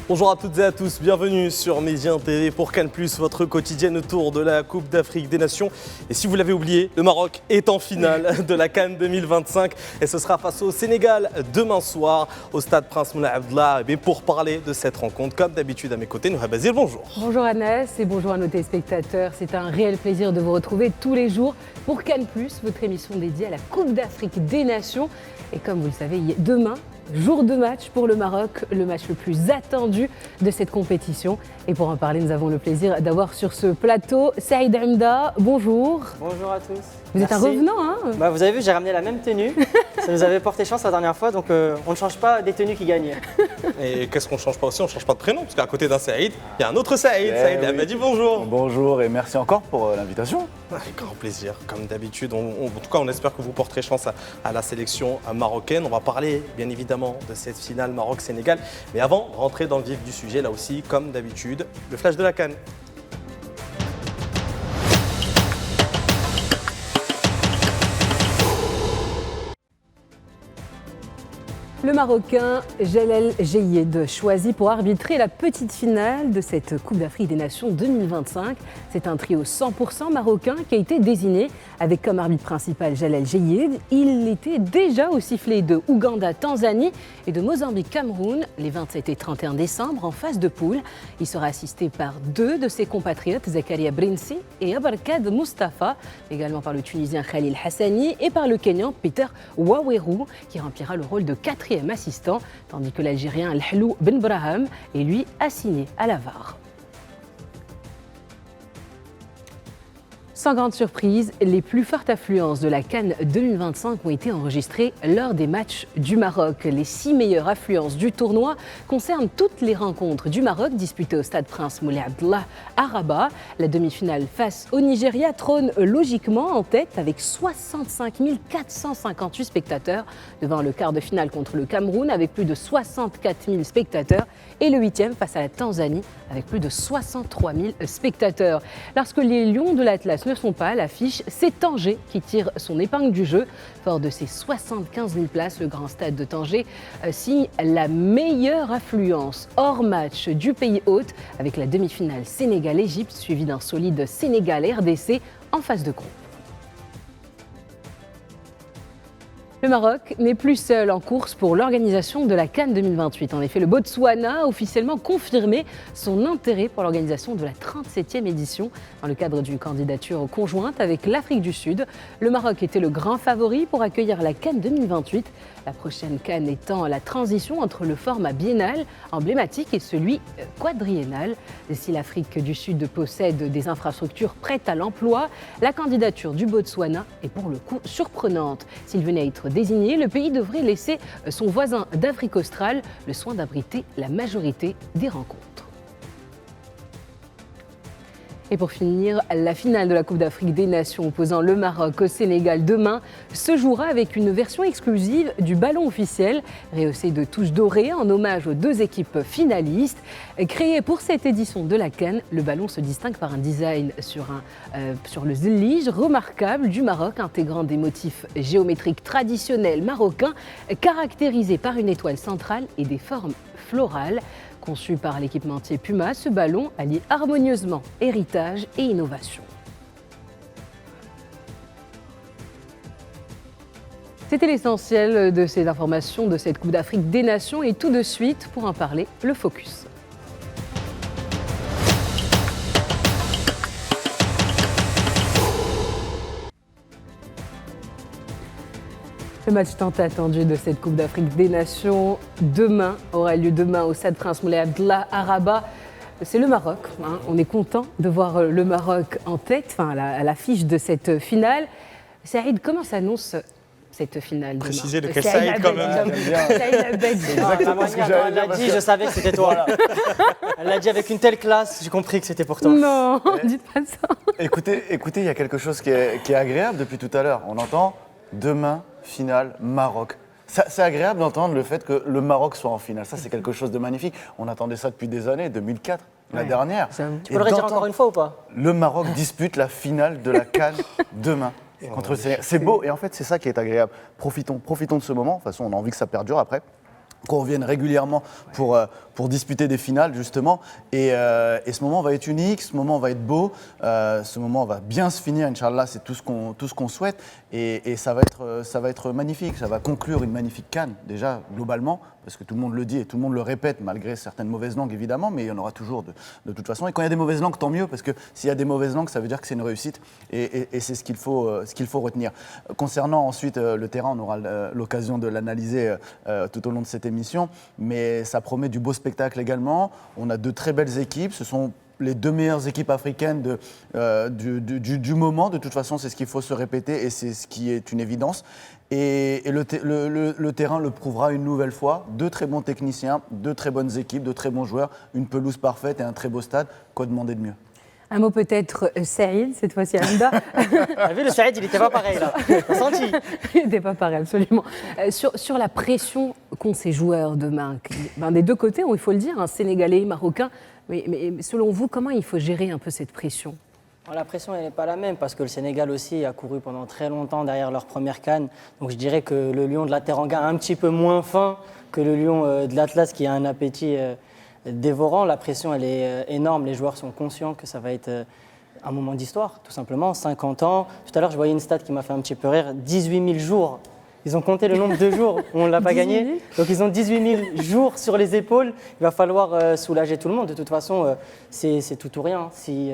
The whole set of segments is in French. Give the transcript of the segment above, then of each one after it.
Bonjour à toutes et à tous, bienvenue sur Médien TV pour Cannes+, votre quotidienne autour de la Coupe d'Afrique des Nations. Et si vous l'avez oublié, le Maroc est en finale de la Cannes 2025 et ce sera face au Sénégal demain soir au stade Prince Moulay Abdellah. Et pour parler de cette rencontre, comme d'habitude à mes côtés, Nouha Bazil, bonjour. Bonjour Anas et bonjour à nos téléspectateurs. C'est un réel plaisir de vous retrouver tous les jours pour Cannes+, votre émission dédiée à la Coupe d'Afrique des Nations. Et comme vous le savez, demain, jour de match pour le Maroc, le match le plus attendu de cette compétition. Et pour en parler, nous avons le plaisir d'avoir sur ce plateau Saïd Hamda. Bonjour. Bonjour à tous. Vous êtes un revenant, hein? Vous avez vu, j'ai ramené la même tenue. Ça nous avait porté chance la dernière fois, donc on ne change pas des tenues qui gagnent. Et qu'est-ce qu'on ne change pas aussi? On ne change pas de prénom, parce qu'à côté d'un Saïd, il y a un autre Saïd. Saïd Hamdi, bonjour. Bonjour et merci encore pour l'invitation. Avec grand plaisir, comme d'habitude. En tout cas, on espère que vous porterez chance à la sélection marocaine. On va parler, bien évidemment, de cette finale Maroc-Sénégal. Mais avant de rentrer dans le vif du sujet, là aussi, comme d'habitude, le flash de la CAN. Le Marocain Jalel Jeyed choisi pour arbitrer la petite finale de cette Coupe d'Afrique des Nations 2025. C'est un trio 100% marocain qui a été désigné avec comme arbitre principal Jalel Jeyed. Il était déjà au sifflet de Ouganda-Tanzanie et de Mozambique-Cameroun les 27 et 31 décembre en phase de poule. Il sera assisté par deux de ses compatriotes, Zakaria Brinsi et Abarkad Mustafa, également par le Tunisien Khalil Hassani et par le Kenyan Peter Waweru qui remplira le rôle de quatrième assistant, tandis que l'Algérien Al-Halou Ben Braham est lui assigné à la VAR. Sans grande surprise, les plus fortes affluences de la Cannes 2025 ont été enregistrées lors des matchs du Maroc. Les 6 meilleures affluences du tournoi concernent toutes les rencontres du Maroc disputées au stade Prince Moulay Abdellah à Rabat. La demi-finale face au Nigeria trône logiquement en tête avec 65 458 spectateurs devant le quart de finale contre le Cameroun avec plus de 64 000 spectateurs et le 8e face à la Tanzanie avec plus de 63 000 spectateurs. Lorsque les Lions de l'Atlas ne sont pas à l'affiche, c'est Tanger qui tire son épingle du jeu. Fort de ses 75 000 places, le grand stade de Tanger signe la meilleure affluence hors match du pays hôte avec la demi-finale Sénégal-Égypte suivie d'un solide Sénégal-RDC en phase de groupe. Le Maroc n'est plus seul en course pour l'organisation de la Cannes 2028. En effet, le Botswana a officiellement confirmé son intérêt pour l'organisation de la 37e édition. Dans le cadre d'une candidature conjointe avec l'Afrique du Sud, le Maroc était le grand favori pour accueillir la Cannes 2028. La prochaine Cannes étant la transition entre le format biennal emblématique et celui quadriennal. Si l'Afrique du Sud possède des infrastructures prêtes à l'emploi, la candidature du Botswana est pour le coup surprenante. S'il venait à être désigné, le pays devrait laisser son voisin d'Afrique australe le soin d'abriter la majorité des rencontres. Et pour finir, la finale de la Coupe d'Afrique des Nations opposant le Maroc au Sénégal demain se jouera avec une version exclusive du ballon officiel, rehaussé de touches dorées en hommage aux deux équipes finalistes. Créé pour cette édition de la CAN, le ballon se distingue par un design sur le zlige remarquable du Maroc, intégrant des motifs géométriques traditionnels marocains, caractérisés par une étoile centrale et des formes florales. Conçu par l'équipementier Puma, ce ballon allie harmonieusement héritage et innovation. C'était l'essentiel de ces informations de cette Coupe d'Afrique des Nations et tout de suite, pour en parler, le focus. Le match tant attendu de cette Coupe d'Afrique des Nations aura lieu demain au stade Prince Moulay Abdellah à Rabat. C'est le Maroc. On est content de voir le Maroc en tête, à l'affiche de cette finale. Saïd, comment s'annonce cette finale demain? Précisez de quel Saïd quand même. Saïd Abed. Exactement ce que j'allais dire. Elle l'a dit, je savais que c'était toi. Elle l'a dit avec une telle classe, j'ai compris que c'était pour toi. Non, dites pas ça. Écoutez, il y a quelque chose qui est agréable depuis tout à l'heure. On entend demain, finale, Maroc. C'est agréable d'entendre le fait que le Maroc soit en finale. Ça, c'est quelque chose de magnifique. On attendait ça depuis des années, 2004, la dernière. Tu peux le redire encore une fois ou pas? Le Maroc dispute la finale de la CAN demain. Contre le Sénégal. C'est beau et en fait c'est ça qui est agréable. Profitons de ce moment. De toute façon on a envie que ça perdure après. qu'on revienne régulièrement pour disputer des finales justement et ce moment va être unique, ce moment va être beau, ce moment va bien se finir, Inch'Allah, c'est tout ce qu'on souhaite et ça va être magnifique, ça va conclure une magnifique CAN déjà globalement parce que tout le monde le dit et tout le monde le répète malgré certaines mauvaises langues évidemment, mais il y en aura toujours de toute façon et quand il y a des mauvaises langues tant mieux parce que s'il y a des mauvaises langues ça veut dire que c'est une réussite et c'est ce qu'il faut retenir. Concernant ensuite le terrain, on aura l'occasion de l'analyser tout au long de cette émission, mais ça promet du beau spectacle également. On a de très belles équipes, ce sont les 2 meilleures équipes africaines du moment. De toute façon, c'est ce qu'il faut se répéter et c'est ce qui est une évidence. Et le terrain le prouvera une nouvelle fois. 2 très bons techniciens, 2 très bonnes équipes, 2 très bons joueurs, une pelouse parfaite et un très beau stade. Quoi demander de mieux? Un mot peut-être Saïd, cette fois-ci Amda. T'as vu, le Saïd, il n'était pas pareil là. T'as senti? Il n'était pas pareil, absolument. Sur la pression qu'ont ces joueurs demain, des 2 côtés, il faut le dire, sénégalais, marocains, mais selon vous, comment il faut gérer un peu cette pression? La pression, elle n'est pas la même parce que le Sénégal aussi a couru pendant très longtemps derrière leur première CAN. Donc je dirais que le lion de la Teranga a un petit peu moins faim que le lion de l'Atlas qui a un appétit dévorant. La pression, elle est énorme. Les joueurs sont conscients que ça va être un moment d'histoire, tout simplement. 50 ans. Tout à l'heure, je voyais une stat qui m'a fait un petit peu rire. 18 000 jours. Ils ont compté le nombre de jours où on ne l'a pas gagné. Donc ils ont 18 000 jours sur les épaules. Il va falloir soulager tout le monde. De toute façon, c'est tout ou rien. Si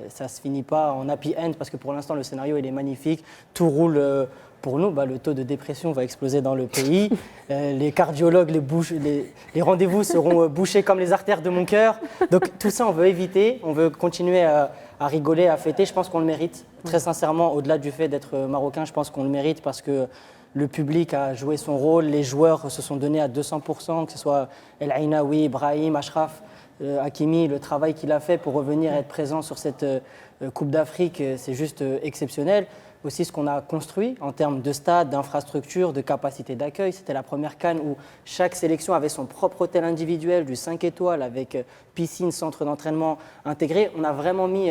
ça ne se finit pas en happy end, parce que pour l'instant, le scénario il est magnifique. Tout roule pour nous. Le taux de dépression va exploser dans le pays. Les cardiologues, les rendez-vous seront bouchés comme les artères de mon cœur. Donc tout ça, on veut éviter. On veut continuer à rigoler, à fêter. Je pense qu'on le mérite. Très sincèrement, au-delà du fait d'être marocain, je pense qu'on le mérite parce que le public a joué son rôle, les joueurs se sont donnés à 200%, que ce soit El Ainaoui, Brahim, Achraf, Hakimi, le travail qu'il a fait pour revenir être présent sur cette Coupe d'Afrique, c'est juste exceptionnel. Aussi ce qu'on a construit en termes de stade, d'infrastructures, de capacité d'accueil. C'était la première CAN où chaque sélection avait son propre hôtel individuel, du 5 étoiles avec piscine, centre d'entraînement intégré. On a vraiment mis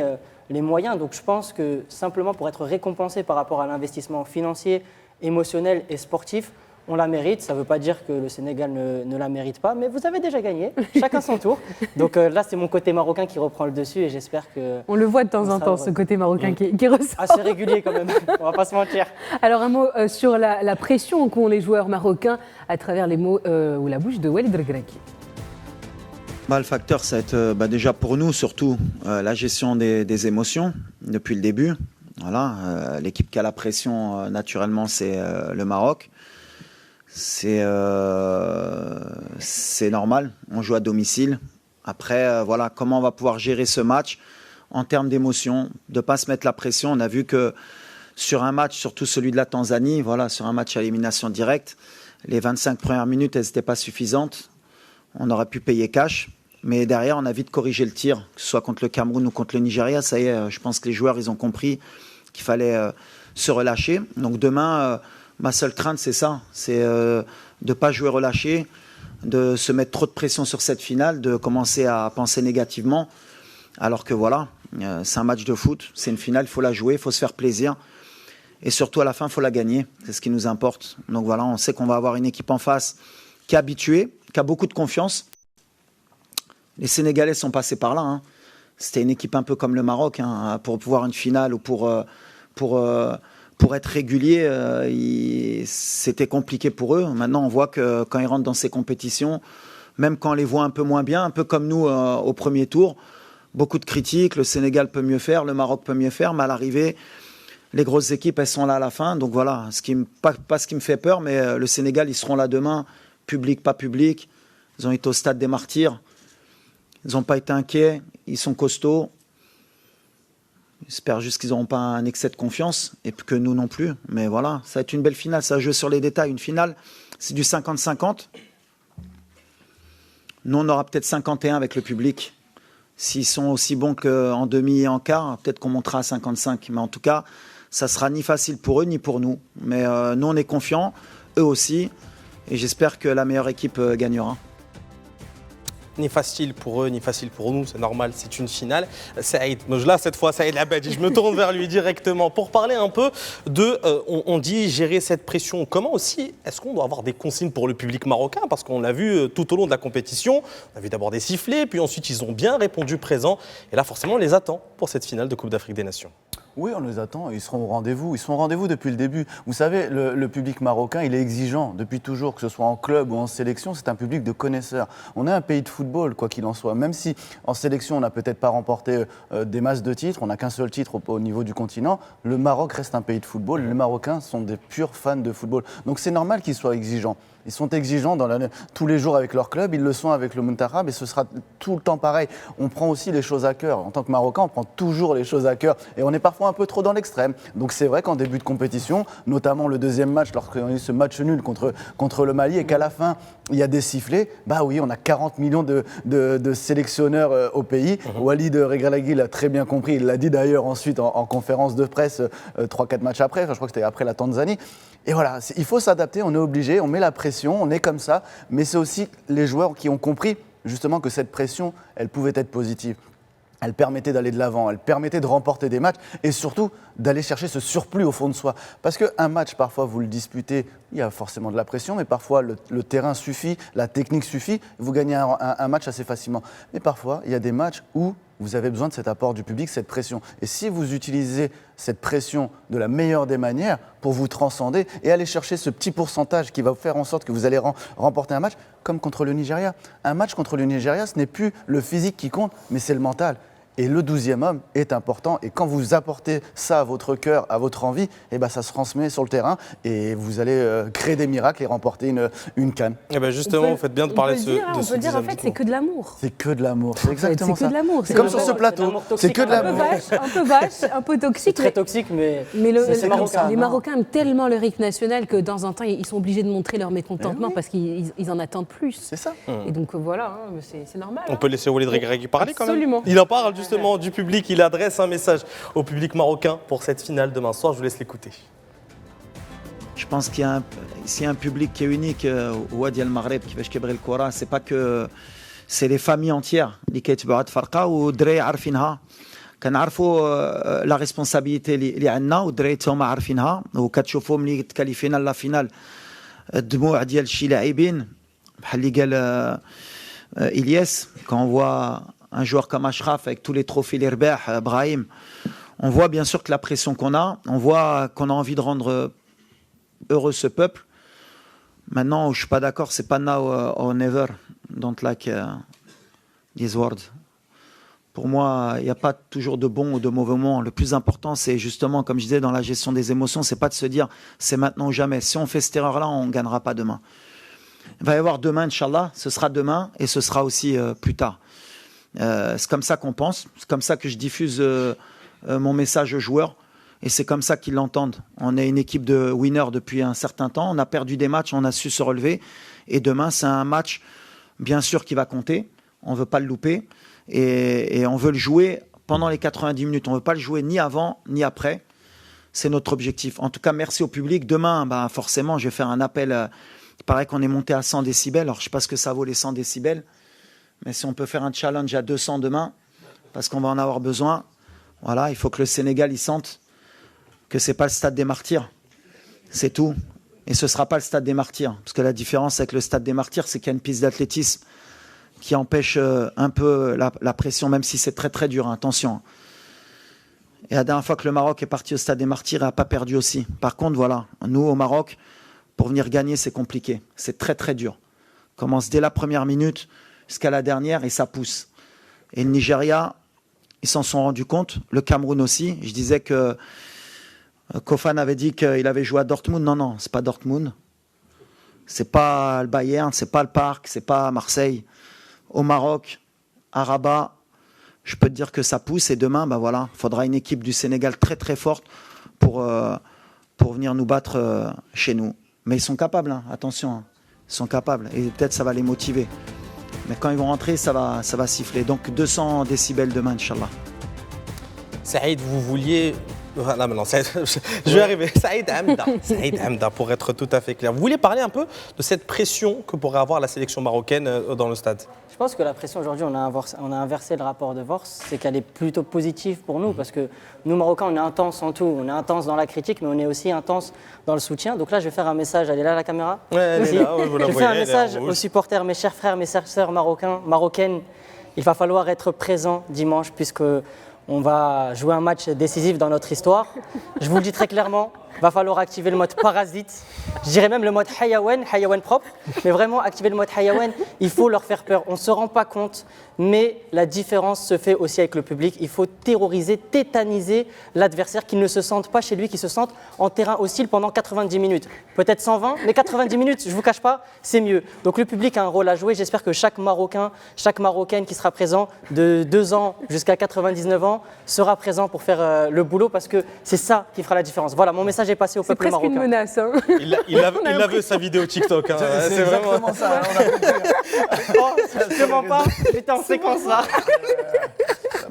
les moyens. Donc je pense que simplement pour être récompensé par rapport à l'investissement financier, émotionnel et sportif, on la mérite. Ça ne veut pas dire que le Sénégal ne la mérite pas, mais vous avez déjà gagné, chacun son tour. Donc là, c'est mon côté marocain qui reprend le dessus et j'espère que... On le voit de temps en temps, ce côté marocain qui ressort. Assez régulier quand même, on ne va pas se mentir. Alors un mot sur la pression qu'ont les joueurs marocains à travers les mots ou la bouche de Walid Regragui. Le facteur, ça va être déjà pour nous, surtout la gestion des émotions depuis le début. Voilà, l'équipe qui a la pression, naturellement, c'est le Maroc. C'est normal, on joue à domicile. Après, voilà, comment on va pouvoir gérer ce match en termes d'émotion, de ne pas se mettre la pression. On a vu que sur un match, surtout celui de la Tanzanie, voilà, sur un match à élimination directe, les 25 premières minutes, elles n'étaient pas suffisantes. On aurait pu payer cash. Mais derrière, on a vite corrigé le tir, que ce soit contre le Cameroun ou contre le Nigeria. Ça y est, je pense que les joueurs, ils ont compris qu'il fallait se relâcher. Donc demain, ma seule crainte, c'est ça. C'est de ne pas jouer relâché, de se mettre trop de pression sur cette finale, de commencer à penser négativement. Alors que voilà, c'est un match de foot, c'est une finale, il faut la jouer, il faut se faire plaisir. Et surtout, à la fin, il faut la gagner. C'est ce qui nous importe. Donc voilà, on sait qu'on va avoir une équipe en face qui est habituée, qui a beaucoup de confiance. Les Sénégalais sont passés par là. Hein. C'était une équipe un peu comme le Maroc. Hein. Pour pouvoir une finale ou pour être régulier, c'était compliqué pour eux. Maintenant, on voit que quand ils rentrent dans ces compétitions, même quand on les voit un peu moins bien, un peu comme nous au premier tour, beaucoup de critiques. Le Sénégal peut mieux faire, le Maroc peut mieux faire, mais à l'arrivée, les grosses équipes, elles sont là à la fin. Donc voilà, pas ce qui me fait peur, mais le Sénégal, ils seront là demain, public, pas public. Ils ont été au stade des Martyrs. Ils n'ont pas été inquiets, ils sont costauds. J'espère juste qu'ils n'auront pas un excès de confiance, et que nous non plus. Mais voilà, ça va être une belle finale, ça va jouer sur les détails. Une finale, c'est du 50-50. Nous, on aura peut-être 51 avec le public. S'ils sont aussi bons qu'en demi et en quart, peut-être qu'on montera à 55. Mais en tout cas, ça ne sera ni facile pour eux, ni pour nous. Mais nous, on est confiants, eux aussi. Et j'espère que la meilleure équipe gagnera. ni facile pour eux, ni facile pour nous, c'est normal, c'est une finale. Saïd, là cette fois, Saïd Labadji, je me tourne vers lui directement pour parler un peu de, on dit gérer cette pression. Comment aussi, est-ce qu'on doit avoir des consignes pour le public marocain? Parce qu'on l'a vu tout au long de la compétition, on a vu d'abord des sifflets, puis ensuite ils ont bien répondu présent. Et là forcément on les attend pour cette finale de Coupe d'Afrique des Nations. Oui, on les attend, ils seront au rendez-vous. Ils sont au rendez-vous depuis le début. Vous savez, le public marocain, il est exigeant depuis toujours, que ce soit en club ou en sélection, c'est un public de connaisseurs. On est un pays de football, quoi qu'il en soit. Même si en sélection, on n'a peut-être pas remporté des masses de titres, on n'a qu'un seul titre au niveau du continent, le Maroc reste un pays de football. Les Marocains sont des purs fans de football. Donc c'est normal qu'ils soient exigeants. Ils sont exigeants tous les jours avec leur club, ils le sont avec le Muntakhab et ce sera tout le temps pareil. On prend aussi les choses à cœur. En tant que Marocain, on prend toujours les choses à cœur et on est parfois un peu trop dans l'extrême. Donc c'est vrai qu'en début de compétition, notamment le deuxième match, lorsqu'on a eu ce match nul contre le Mali et qu'à la fin, il y a des sifflets, bah oui, on a 40 millions de sélectionneurs au pays. Walid Regragui l'a très bien compris, il l'a dit d'ailleurs ensuite en conférence de presse 3-4 matchs après, je crois que c'était après la Tanzanie. Et voilà, il faut s'adapter, on est obligé, on met la pression, on est comme ça, mais c'est aussi les joueurs qui ont compris justement que cette pression, elle pouvait être positive. Elle permettait d'aller de l'avant, elle permettait de remporter des matchs et surtout d'aller chercher ce surplus au fond de soi. Parce qu'un match, parfois, vous le disputez, il y a forcément de la pression, mais parfois le terrain suffit, la technique suffit, vous gagnez un match assez facilement. Mais parfois, il y a des matchs où vous avez besoin de cet apport du public, cette pression. Et si vous utilisez cette pression de la meilleure des manières pour vous transcender et aller chercher ce petit pourcentage qui va faire en sorte que vous allez remporter un match, comme contre le Nigeria. Un match contre le Nigeria, ce n'est plus le physique qui compte, mais c'est le mental. Et le 12e homme est important. Et quand vous apportez ça à votre cœur, à votre envie, eh ben ça se transmet sur le terrain et vous allez créer des miracles et remporter une CAN. Et ben justement, vous faites bien de parler de ce On peut dire en fait, c'est que de l'amour. C'est que de l'amour, c'est exactement ça. C'est que de l'amour. C'est comme sur ce plateau, c'est que de l'amour. Un peu vache, un peu toxique. C'est très toxique, mais c'est marocain. Les Marocains aiment tellement le rythme national que dans un temps, ils sont obligés de montrer leur mécontentement parce qu'ils en attendent plus. C'est ça. Et donc voilà, c'est normal. On peut laisser Walid Regragui parler quand même. Absolument. Il en parle justement du public, il adresse un message au public marocain pour cette finale demain soir. Je vous laisse l'écouter. Je pense qu'il y a un public qui est unique au Wadi al-Maghreb qui va كيبغي الكرة. C'est pas que c'est les familles entières اللي كيتبعوا هاد الفرقة والدراري عارفينها. كنعرفوا لا ريسبونسابيلتي اللي عندنا والدراري هما عارفينها وكتشوفوا ملي تكاليفينا لا فينال الدموع ديال شي لاعبين بحال اللي قال إلياس quand on voit un joueur comme Achraf avec tous les trophées les رباح Brahim, on voit bien sûr que la pression qu'on a, on voit qu'on a envie de rendre heureux ce peuple. Maintenant, je ne suis pas d'accord, c'est pas now or never. Don't like these words. Pour moi, il n'y a pas toujours de bons ou de mauvais moments. Le plus important, c'est justement, comme je disais, dans la gestion des émotions, c'est pas de se dire c'est maintenant ou jamais. Si on fait cette erreur-là, on ne gagnera pas demain. Il va y avoir demain, Inch'Allah, ce sera demain et ce sera aussi plus tard. C'est comme ça qu'on pense, c'est comme ça que je diffuse mon message aux joueurs et c'est comme ça qu'ils l'entendent. On est une équipe de winners depuis un certain temps, on a perdu des matchs, on a su se relever et demain c'est un match bien sûr qui va compter, on ne veut pas le louper et on veut le jouer pendant les 90 minutes, on ne veut pas le jouer ni avant ni après, c'est notre objectif. En tout cas merci au public, demain forcément je vais faire un appel, il paraît qu'on est monté à 100 décibels, alors je ne sais pas ce que ça vaut les 100 décibels. Mais si on peut faire un challenge à 200 demain, parce qu'on va en avoir besoin, voilà, il faut que le Sénégal il sente que c'est pas le stade des martyrs. C'est tout. Et ce sera pas le stade des martyrs. Parce que la différence avec le stade des martyrs, c'est qu'il y a une piste d'athlétisme qui empêche un peu la pression, même si c'est très très dur, hein, attention. Et la dernière fois que le Maroc est parti au stade des martyrs, il n'a pas perdu aussi. Par contre, voilà, nous au Maroc, pour venir gagner, c'est compliqué. C'est très très dur. On commence dès la première minute jusqu'à la dernière et ça pousse. Et le Nigeria, ils s'en sont rendus compte. Le Cameroun aussi. Je disais que Kofan avait dit qu'il avait joué à Dortmund. Non, c'est pas Dortmund. C'est pas le Bayern, c'est pas le Parc, c'est pas Marseille. Au Maroc, à Rabat, je peux te dire que ça pousse. Et demain, voilà, il faudra une équipe du Sénégal très très forte pour venir nous battre chez nous. Mais ils sont capables, hein, attention. Hein. Ils sont capables. Et peut-être ça va les motiver. Mais quand ils vont rentrer, ça va siffler. Donc 200 décibels demain, Inch'Allah. Saïd, vous vouliez... Là, maintenant, je vais arriver. Saïd Hamda, pour être tout à fait clair. Vous vouliez parler un peu de cette pression que pourrait avoir la sélection marocaine dans le stade? Je pense que la pression aujourd'hui, on a inversé le rapport de force, c'est qu'elle est plutôt positive pour nous, parce que nous, Marocains, on est intense en tout. On est intense dans la critique, mais on est aussi intense dans le soutien. Donc là, je vais faire un message. Elle est là, la caméra? Ouais, elle est là, ouais, vous la Je voyez, fais un elle est message en rouge. aux supporters, mes chers frères, mes chères sœurs marocaines. Il va falloir être présent dimanche, puisque on va jouer un match décisif dans notre histoire. Je vous le dis très clairement, il va falloir activer le mode parasite. Je dirais même le mode hayawan propre. Mais vraiment, activer le mode hayawan, il faut leur faire peur. On ne se rend pas compte, mais la différence se fait aussi avec le public. Il faut terroriser, tétaniser l'adversaire, qu'il ne se sente pas chez lui, qu'il se sente en terrain hostile pendant 90 minutes. Peut-être 120, mais 90 minutes, je ne vous cache pas, c'est mieux. Donc le public a un rôle à jouer. J'espère que chaque Marocain, chaque Marocaine qui sera présent de 2 ans jusqu'à 99 ans sera présent pour faire le boulot, parce que c'est ça qui fera la différence. Voilà, mon message est passé au C'est peuple presque une marocain. menace. Hein. Il a vu sa vidéo TikTok. Hein. C'est C'est vraiment. exactement ça. On a compris. Oh, je ne mens pas, j'étais en séquence là.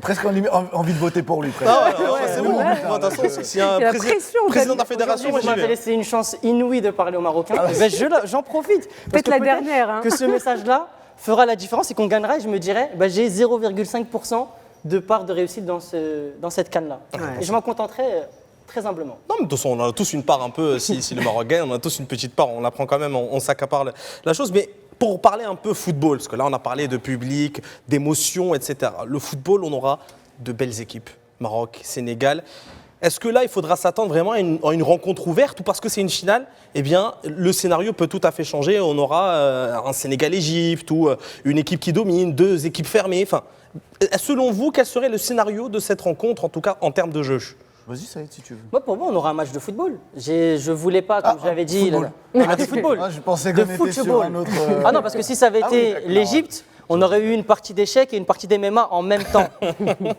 Presque envie de voter pour lui. presque. Ah, ouais, c'est bon. ouais. De toute façon, s'il y a un Il y a la pression, président de la fédération, Aujourd'hui, moi vous j'y m'avez vais. laissé une chance inouïe de parler aux Marocains. Ben, j'en profite. Parce Peut-être que la dernière. Hein. Que ce message-là fera la différence et qu'on gagnera. Et je me dirais, ben, j'ai 0,5% de part de réussite dans cette canne-là. Et je m'en contenterai très humblement. Non, mais de toute façon, on a tous une part un peu, si le Maroc gagne, on a tous une petite part, on la prend quand même, on s'accapare la chose. Mais pour parler un peu football, parce que là on a parlé de public, d'émotion, etc. Le football, on aura de belles équipes, Maroc, Sénégal. Est-ce que là, il faudra s'attendre vraiment à une rencontre ouverte, ou parce que c'est une finale, eh bien, le scénario peut tout à fait changer. On aura un Sénégal-Égypte, ou une équipe qui domine, 2 équipes fermées. Enfin, selon vous, quel serait le scénario de cette rencontre, en tout cas en termes de jeu? Vas-y, Saïd, si tu veux. Moi, pour moi, on aura un match de football. Je voulais pas, comme j'avais dit, football. de football. Ah, je pensais De qu'on était sur football. un autre. Ah non, parce que si ça avait Ah oui, été d'accord. l'Égypte, on aurait eu une partie d'échecs et une partie d'MMA en même temps,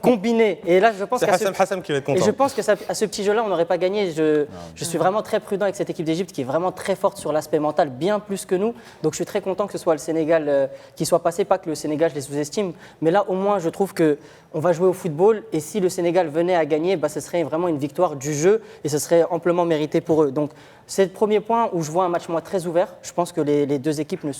combinées. Et là, je pense C'est qu'à ce, Hassam qui va être et content. je pense que à ce petit jeu-là, on n'aurait pas gagné. Je suis vraiment très prudent avec cette équipe d'Égypte qui est vraiment très forte sur l'aspect mental, bien plus que nous. Donc je suis très content que ce soit le Sénégal qui soit passé, pas que le Sénégal, je les sous-estime. Mais là, au moins, je trouve qu'on va jouer au football. Et si le Sénégal venait à gagner, bah, ce serait vraiment une victoire du jeu et ce serait amplement mérité pour eux. Donc c'est le premier point où je vois un match, moi, très ouvert. Je pense que les 2 équipes ne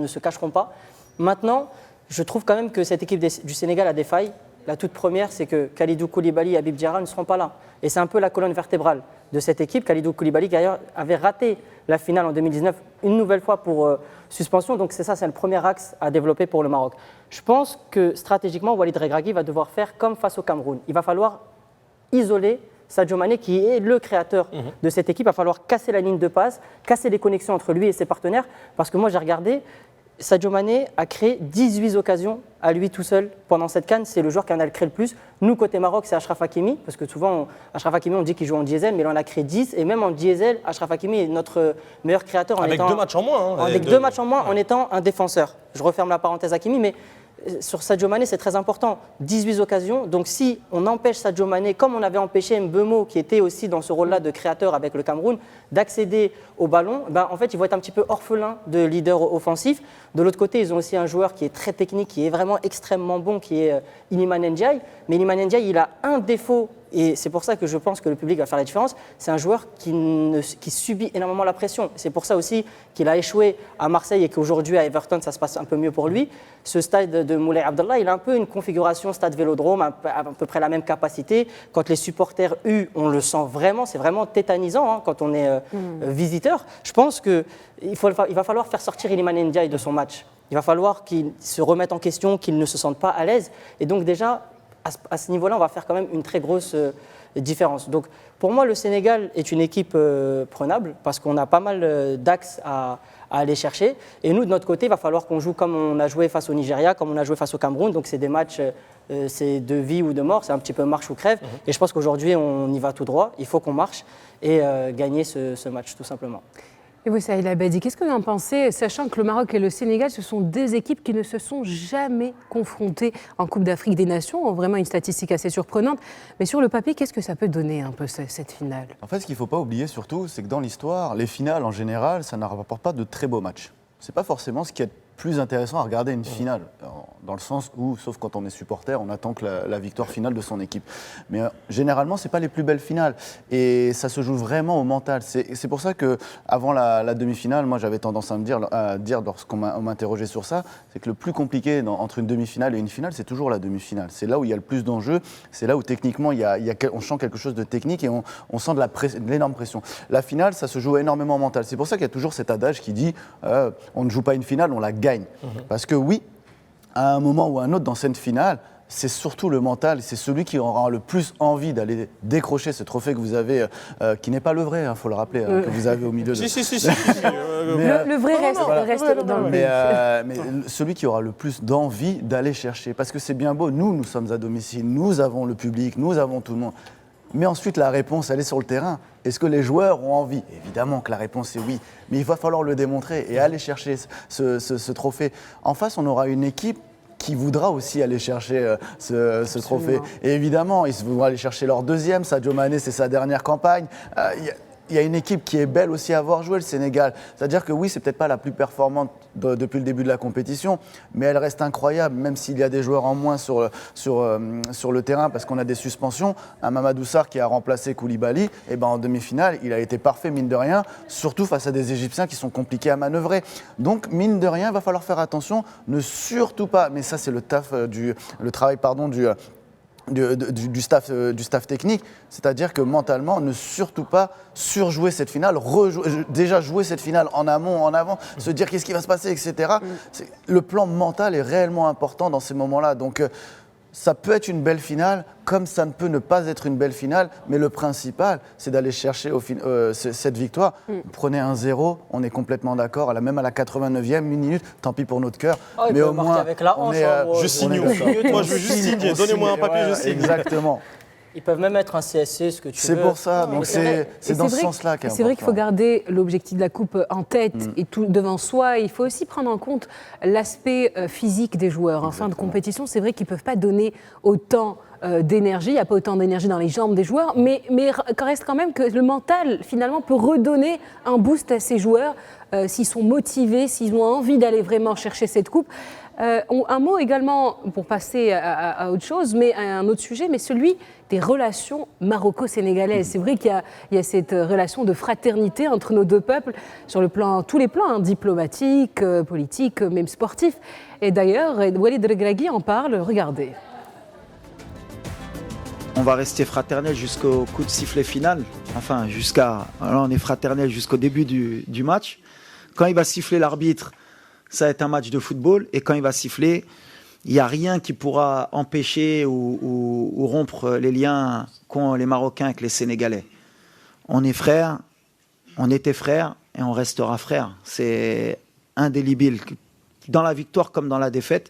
se cacheront pas. Maintenant, je trouve quand même que cette équipe du Sénégal a des failles. La toute première, c'est que Kalidou Koulibaly et Habib Diarra ne seront pas là. Et c'est un peu la colonne vertébrale de cette équipe. Kalidou Koulibaly, d'ailleurs, avait raté la finale en 2019 une nouvelle fois pour suspension. Donc c'est le premier axe à développer pour le Maroc. Je pense que stratégiquement, Walid Regragui va devoir faire comme face au Cameroun. Il va falloir isoler Sadio Mané, qui est le créateur de cette équipe. Il va falloir casser la ligne de passe, casser les connexions entre lui et ses partenaires. Parce que moi, j'ai regardé, Sadio Mané a créé 18 occasions à lui tout seul pendant cette CAN. C'est le joueur qui en a créé le plus. Nous, côté Maroc, c'est Achraf Hakimi. Parce que souvent, Achraf Hakimi, on dit qu'il joue en diesel, mais il en a créé 10. Et même en diesel, Achraf Hakimi est notre meilleur créateur. Avec 2 matchs en moins. Hein, avec 2 matchs en moins, en étant un défenseur. Je referme la parenthèse Hakimi, mais sur Sadio Mané, c'est très important. 18 occasions. Donc si on empêche Sadio Mané, comme on avait empêché Mbeumo, qui était aussi dans ce rôle-là de créateur avec le Cameroun, d'accéder au ballon, ben, en fait, ils vont être un petit peu orphelins de leader offensif. De l'autre côté, ils ont aussi un joueur qui est très technique, qui est vraiment extrêmement bon, qui est Iliman Ndiaye. Mais Iliman Ndiaye, il a un défaut, et c'est pour ça que je pense que le public va faire la différence. C'est un joueur qui subit énormément la pression. C'est pour ça aussi qu'il a échoué à Marseille et qu'aujourd'hui, à Everton, ça se passe un peu mieux pour lui. Ce stade de Moulay Abdallah, il a un peu une configuration stade Vélodrome, à peu près la même capacité. Quand les supporters on le sent vraiment, c'est vraiment tétanisant hein, quand on est visiteur. Je pense qu'il va falloir faire sortir Iliman Ndiaye de son match. Il va falloir qu'il se remette en question, qu'il ne se sente pas à l'aise. Et donc déjà, à ce niveau-là, on va faire quand même une très grosse différence. Donc pour moi, le Sénégal est une équipe prenable parce qu'on a pas mal d'axes à aller chercher. Et nous, de notre côté, il va falloir qu'on joue comme on a joué face au Nigeria, comme on a joué face au Cameroun. Donc c'est des matchs, c'est de vie ou de mort, c'est un petit peu marche ou crève. Et je pense qu'aujourd'hui, on y va tout droit. Il faut qu'on marche et gagner ce match, tout simplement. Et vous, Saïd Labadi, qu'est-ce que vous en pensez, sachant que le Maroc et le Sénégal, ce sont 2 équipes qui ne se sont jamais confrontées en Coupe d'Afrique des Nations, vraiment une statistique assez surprenante. Mais sur le papier, qu'est-ce que ça peut donner un peu cette finale? En fait, ce qu'il ne faut pas oublier surtout, c'est que dans l'histoire, les finales en général, ça ne rapporte pas de très beaux matchs. Ce n'est pas forcément ce qu'il y a de plus intéressant à regarder une finale, dans le sens où, sauf quand on est supporter, on attend que la victoire finale de son équipe. Mais généralement, c'est pas les plus belles finales, et ça se joue vraiment au mental. C'est pour ça que avant la demi-finale, moi j'avais tendance à dire lorsqu'on m'interrogeait sur ça, c'est que le plus compliqué entre une demi-finale et une finale, c'est toujours la demi-finale. C'est là où il y a le plus d'enjeux, c'est là où techniquement on sent quelque chose de technique et on sent de l'énorme pression. La finale, ça se joue énormément mental. C'est pour ça qu'il y a toujours cet adage qui dit on ne joue pas une finale, on la gagne. Parce que oui, à un moment ou à un autre dans cette finale, c'est surtout le mental, c'est celui qui aura le plus envie d'aller décrocher ce trophée que vous avez, qui n'est pas le vrai, il faut le rappeler, que vous avez au milieu de... Si. Le vrai reste dans le mais celui qui aura le plus d'envie d'aller chercher, parce que c'est bien beau, nous sommes à domicile, nous avons le public, nous avons tout le monde. Mais ensuite, la réponse, elle est sur le terrain. Est-ce que les joueurs ont envie ? Évidemment que la réponse est oui, mais il va falloir le démontrer et aller chercher ce trophée. En face, on aura une équipe qui voudra aussi aller chercher ce trophée. Et évidemment, ils voudront aller chercher leur deuxième. Sadio Mané, c'est sa dernière campagne. Il y a une équipe qui est belle aussi à voir jouer, le Sénégal. C'est-à-dire que oui, c'est peut-être pas la plus performante depuis le début de la compétition, mais elle reste incroyable, même s'il y a des joueurs en moins sur le terrain parce qu'on a des suspensions. Un Mamadou Sarr qui a remplacé Koulibaly, et en demi-finale, il a été parfait, mine de rien, surtout face à des Égyptiens qui sont compliqués à manœuvrer. Donc, mine de rien, il va falloir faire attention, ne surtout pas, mais ça c'est le travail du staff technique, c'est-à-dire que mentalement, ne surtout pas surjouer cette finale, déjà jouer cette finale en amont, en avant, se dire qu'est-ce qui va se passer, etc. Le plan mental est réellement important dans ces moments-là. Donc, ça peut être une belle finale, comme ça ne peut ne pas être une belle finale, mais le principal, c'est d'aller chercher cette victoire. Prenez 1-0, on est complètement d'accord, même à la 89e minute, tant pis pour notre cœur. Mais au moins, avec la hanche, je signe. Moi, je veux juste signer. Donnez-moi un papier, je signe. Exactement. Ils peuvent même être un CSC, ce que tu veux. C'est pour ça, donc c'est dans ce sens-là qu'est important. C'est vrai qu'il faut garder l'objectif de la Coupe en tête et tout devant soi. Il faut aussi prendre en compte l'aspect physique des joueurs. En fin de compétition, c'est vrai qu'ils ne peuvent pas donner autant d'énergie, il n'y a pas autant d'énergie dans les jambes des joueurs, mais il reste quand même que le mental, finalement, peut redonner un boost à ces joueurs s'ils sont motivés, s'ils ont envie d'aller vraiment chercher cette coupe. Un mot également, pour passer à autre chose, mais à un autre sujet, mais celui des relations maroco-sénégalaises. C'est vrai qu'il y a cette relation de fraternité entre nos deux peuples sur tous les plans, diplomatiques, politiques, même sportifs. Et d'ailleurs, Walid Regragui en parle, regardez. On va rester fraternel jusqu'au coup de sifflet final. Enfin, on est fraternel jusqu'au début du match. Quand il va siffler l'arbitre, ça va être un match de football. Et quand il va siffler, il n'y a rien qui pourra empêcher ou rompre les liens qu'ont les Marocains avec les Sénégalais. On est frères, on était frères et on restera frères. C'est indélébile. Dans la victoire comme dans la défaite.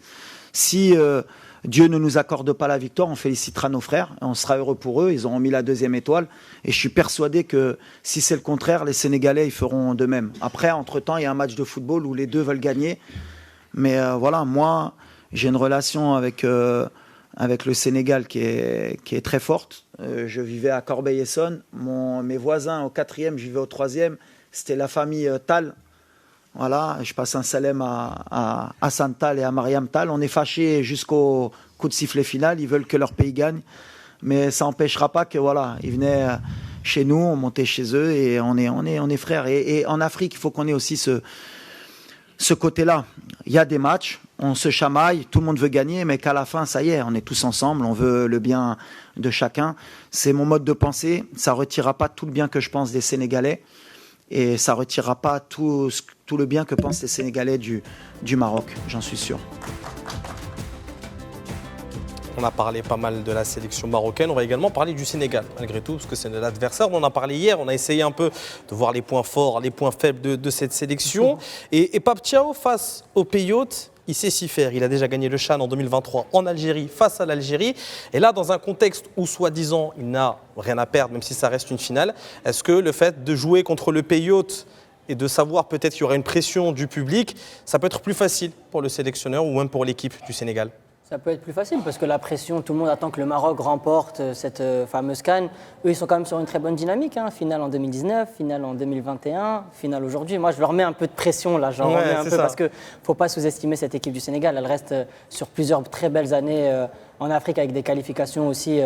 Si Dieu ne nous accorde pas la victoire, on félicitera nos frères, et on sera heureux pour eux, ils auront mis la 2e étoile, et je suis persuadé que si c'est le contraire, les Sénégalais ils feront de même. Après, entre-temps, il y a un match de football où les deux veulent gagner, mais voilà, moi, j'ai une relation avec le Sénégal qui est très forte. Je vivais à Corbeil-Essonnes, mes voisins au 4e, je vivais au 3e, c'était la famille Tal. Voilà, je passe un salam à Hassan Tal et à Mariam Tal. On est fâchés jusqu'au coup de sifflet final. Ils veulent que leur pays gagne. Mais ça n'empêchera pas que, voilà, ils venaient chez nous, on montait chez eux et on est frères. Et en Afrique, il faut qu'on ait aussi ce côté-là. Il y a des matchs, on se chamaille, tout le monde veut gagner, mais qu'à la fin, ça y est, on est tous ensemble, on veut le bien de chacun. C'est mon mode de pensée. Ça ne retirera pas tout le bien que je pense des Sénégalais. Et ça ne retirera pas tout le bien que pensent les Sénégalais du Maroc, j'en suis sûr. On a parlé pas mal de la sélection marocaine, on va également parler du Sénégal, malgré tout, parce que c'est l'adversaire. On en a parlé hier, on a essayé un peu de voir les points forts, les points faibles de cette sélection. Et Pape Thiaw, face aux pays hôtes, il sait s'y faire. Il a déjà gagné le CHAN en 2023 en Algérie, face à l'Algérie. Et là, dans un contexte où, soi-disant, il n'a rien à perdre, même si ça reste une finale, est-ce que le fait de jouer contre le pays hôte et de savoir peut-être qu'il y aura une pression du public, ça peut être plus facile pour le sélectionneur ou même pour l'équipe du Sénégal ? Ça peut être plus facile parce que la pression, tout le monde attend que le Maroc remporte cette fameuse CAN. Eux, ils sont quand même sur une très bonne dynamique. Finale en 2019, finale en 2021, finale aujourd'hui. Moi, je leur mets un peu de pression là, j'en remets un peu parce qu'il ne faut pas sous-estimer cette équipe du Sénégal. Elle reste sur plusieurs très belles années en Afrique avec des qualifications aussi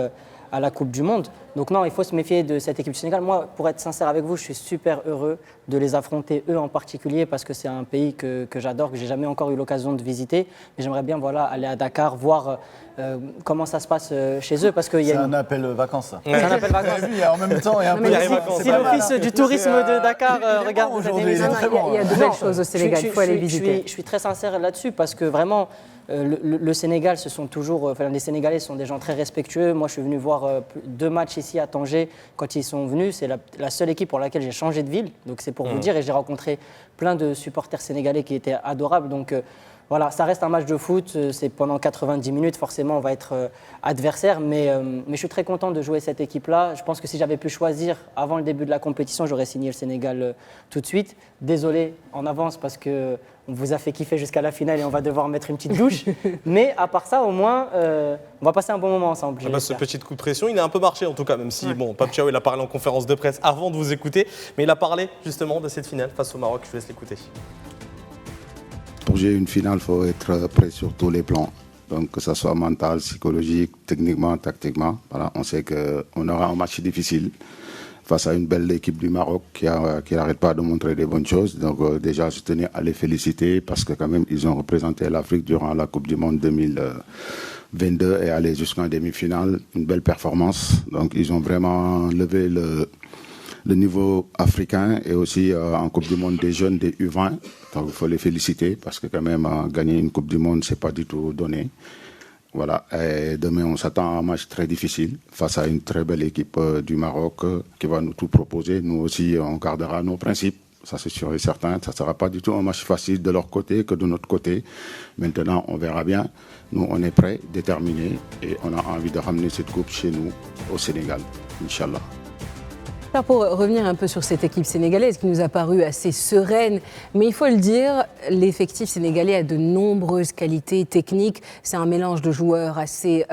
à la Coupe du Monde. Donc non, il faut se méfier de cette équipe du Sénégal. Moi, pour être sincère avec vous, je suis super heureux de les affronter, eux en particulier, parce que c'est un pays que j'adore, que j'ai jamais encore eu l'occasion de visiter. Mais j'aimerais bien aller à Dakar, voir comment ça se passe chez eux. C'est un appel vacances, ça. C'est un appel vacances. En même temps, il y a un peu de Si l'office du tourisme de Dakar regarde aujourd'hui, cette émission, il y a de belles choses au Sénégal, il faut aller visiter. Je suis très sincère là-dessus parce que vraiment, le Sénégal, les Sénégalais sont des gens très respectueux. Moi, je suis venu voir 2 matchs ici à Tanger quand ils sont venus. C'est la seule équipe pour laquelle j'ai changé de ville. Donc c'est pour vous dire. Et j'ai rencontré plein de supporters sénégalais qui étaient adorables. Donc voilà, ça reste un match de foot. C'est pendant 90 minutes. Forcément, on va être adversaire. Mais je suis très content de jouer cette équipe-là. Je pense que si j'avais pu choisir avant le début de la compétition, j'aurais signé le Sénégal tout de suite. Désolé en avance parce que on vous a fait kiffer jusqu'à la finale et on va devoir mettre une petite douche. Mais à part ça, au moins, on va passer un bon moment ensemble. Ce petit coup de pression, il a un peu marché en tout cas, même si Pape Thiaw, il a parlé en conférence de presse avant de vous écouter. Mais il a parlé justement de cette finale face au Maroc. Je vous laisse l'écouter. Pour jouer une finale, il faut être prêt sur tous les plans. Donc que ce soit mental, psychologique, techniquement, tactiquement. Voilà, on sait qu'on aura un match difficile face à une belle équipe du Maroc qui n'arrête pas de montrer des bonnes choses. Donc déjà, je tenais à les féliciter parce que quand même, ils ont représenté l'Afrique durant la Coupe du Monde 2022 et aller jusqu'en demi-finale. Une belle performance. Donc ils ont vraiment levé le niveau africain et aussi en Coupe du Monde des jeunes, des U20. Donc il faut les féliciter parce que quand même, gagner une Coupe du Monde, c'est pas du tout donné. Voilà, et demain on s'attend à un match très difficile face à une très belle équipe du Maroc qui va nous tout proposer. Nous aussi, on gardera nos principes, ça c'est sûr et certain. Ça ne sera pas du tout un match facile de leur côté que de notre côté. Maintenant, on verra bien. Nous, on est prêts, déterminés et on a envie de ramener cette coupe chez nous, au Sénégal, Inch'Allah. Alors pour revenir un peu sur cette équipe sénégalaise qui nous a paru assez sereine, mais il faut le dire, l'effectif sénégalais a de nombreuses qualités techniques. C'est un mélange de joueurs assez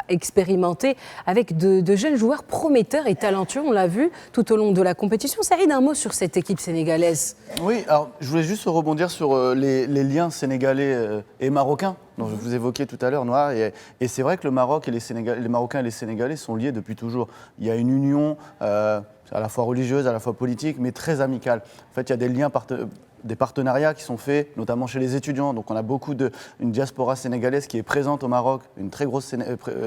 expérimentés avec de jeunes joueurs prometteurs et talentueux. On l'a vu tout au long de la compétition. Saïd, un mot sur cette équipe sénégalaise. Oui, alors je voulais juste rebondir sur les liens sénégalais et marocains dont je vous évoquais tout à l'heure, Noir. Et c'est vrai que le Maroc et les Marocains et les Sénégalais sont liés depuis toujours. Il y a une union à la fois religieuse, à la fois politique, mais très amicale. En fait, il y a des liens, des partenariats qui sont faits, notamment chez les étudiants. Donc on a une diaspora sénégalaise qui est présente au Maroc, une très grosse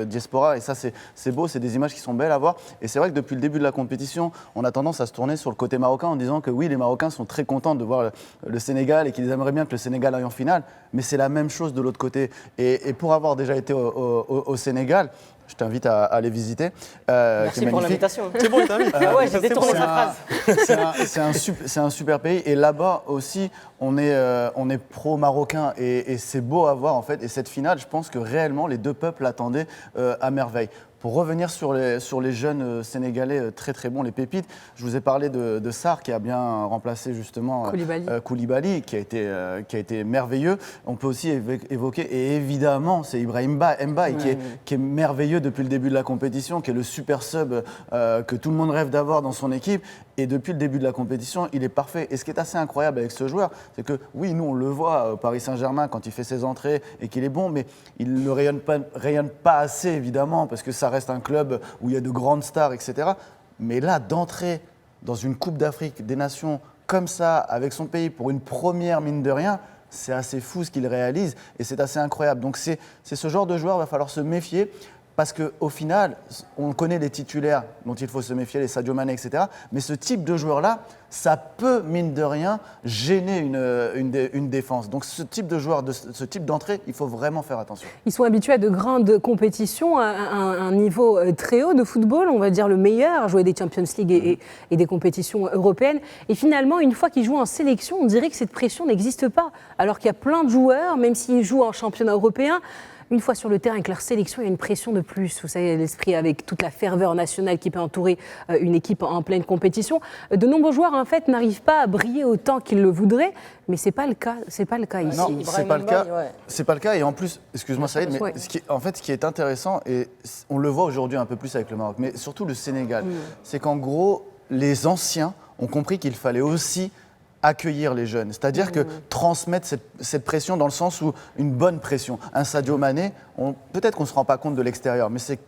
diaspora. Et ça, c'est beau, c'est des images qui sont belles à voir. Et c'est vrai que depuis le début de la compétition, on a tendance à se tourner sur le côté marocain en disant que oui, les Marocains sont très contents de voir le Sénégal et qu'ils aimeraient bien que le Sénégal aille en finale. Mais c'est la même chose de l'autre côté. Et pour avoir déjà été au Sénégal, je t'invite à aller visiter. Merci pour l'invitation. C'est bon, il t'invite. Ouais, j'ai détourné sa phrase. C'est un super pays. Et là-bas aussi, on est pro-marocain. Et c'est beau à voir, en fait. Et cette finale, je pense que réellement, les deux peuples l'attendaient à merveille. Pour revenir sur les jeunes Sénégalais très très bons, les pépites, je vous ai parlé de Sarr qui a bien remplacé justement Koulibaly qui a été merveilleux. On peut aussi évoquer, et évidemment, c'est Ibrahim Mbaye qui est merveilleux depuis le début de la compétition, qui est le super sub que tout le monde rêve d'avoir dans son équipe. Et depuis le début de la compétition, il est parfait. Et ce qui est assez incroyable avec ce joueur, c'est que oui, nous on le voit au Paris Saint-Germain quand il fait ses entrées et qu'il est bon, mais il ne rayonne pas assez évidemment parce que ça reste un club où il y a de grandes stars, etc. Mais là, d'entrer dans une Coupe d'Afrique des Nations comme ça, avec son pays, pour une première mine de rien, c'est assez fou ce qu'il réalise et c'est assez incroyable. Donc c'est ce genre de joueur, il va falloir se méfier. Parce qu'au final, on connaît les titulaires dont il faut se méfier, les Sadio Mané, etc. Mais ce type de joueur-là, ça peut, mine de rien, gêner une défense. Donc ce type de joueur, ce type d'entrée, il faut vraiment faire attention. Ils sont habitués à de grandes compétitions, à un niveau très haut de football, on va dire le meilleur, à jouer des Champions League et des compétitions européennes. Et finalement, une fois qu'ils jouent en sélection, on dirait que cette pression n'existe pas. Alors qu'il y a plein de joueurs, même s'ils jouent en championnat européen, une fois sur le terrain avec leur sélection, il y a une pression de plus. Vous savez, l'esprit avec toute la ferveur nationale qui peut entourer une équipe en pleine compétition. De nombreux joueurs, en fait, n'arrivent pas à briller autant qu'ils le voudraient, mais c'est pas le cas. C'est pas le cas ici. Non, Ibrahim c'est pas le cas. Mbaye, ouais. C'est pas le cas. Et en plus, excuse-moi Saïd, mais Ouais. ce qui est intéressant, et on le voit aujourd'hui un peu plus avec le Maroc, mais surtout le Sénégal, c'est qu'en gros, les anciens ont compris qu'il fallait aussi accueillir les jeunes, c'est-à-dire que transmettre cette pression dans le sens où une bonne pression. Un Sadio Mané, peut-être qu'on ne se rend pas compte de l'extérieur, mais c'est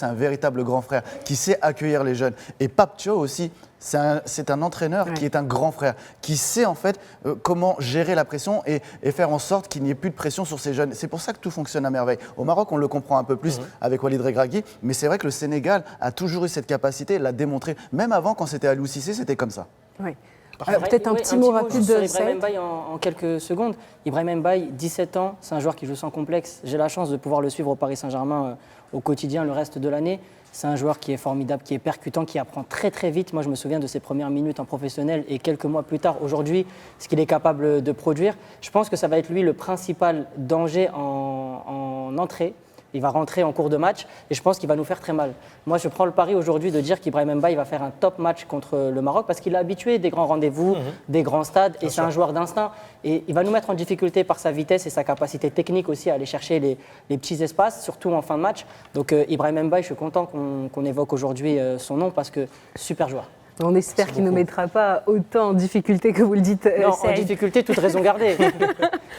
un véritable grand frère qui sait accueillir les jeunes. Et Pape Thiaw aussi, c'est un entraîneur qui est un grand frère, qui sait en fait comment gérer la pression et faire en sorte qu'il n'y ait plus de pression sur ces jeunes. C'est pour ça que tout fonctionne à merveille. Au Maroc, on le comprend un peu plus avec Walid Regragui, mais c'est vrai que le Sénégal a toujours eu cette capacité, l'a démontré. Même avant, quand c'était Aliou Cissé, c'était comme ça. Ouais. Peut-être un petit mot rapide sur de Ibrahim Saïd. Mbaye en quelques secondes. Ibrahim Mbaye, 17 ans, c'est un joueur qui joue sans complexe. J'ai la chance de pouvoir le suivre au Paris Saint-Germain au quotidien le reste de l'année. C'est un joueur qui est formidable, qui est percutant, qui apprend très très vite. Moi, je me souviens de ses premières minutes en professionnel et quelques mois plus tard, aujourd'hui, ce qu'il est capable de produire. Je pense que ça va être lui le principal danger en entrée. Il va rentrer en cours de match et je pense qu'il va nous faire très mal. Moi, je prends le pari aujourd'hui de dire qu'Ibrahim Mbaye va faire un top match contre le Maroc parce qu'il est habitué des grands rendez-vous, des grands stades et c'est un joueur d'instinct. Et il va nous mettre en difficulté par sa vitesse et sa capacité technique aussi à aller chercher les petits espaces, surtout en fin de match. Donc Ibrahim Mbaye, je suis content qu'on évoque aujourd'hui son nom parce que super joueur. On espère qu'il ne nous mettra pas autant en difficulté que vous le dites. Non, en Saïd. difficulté, toute raison gardée.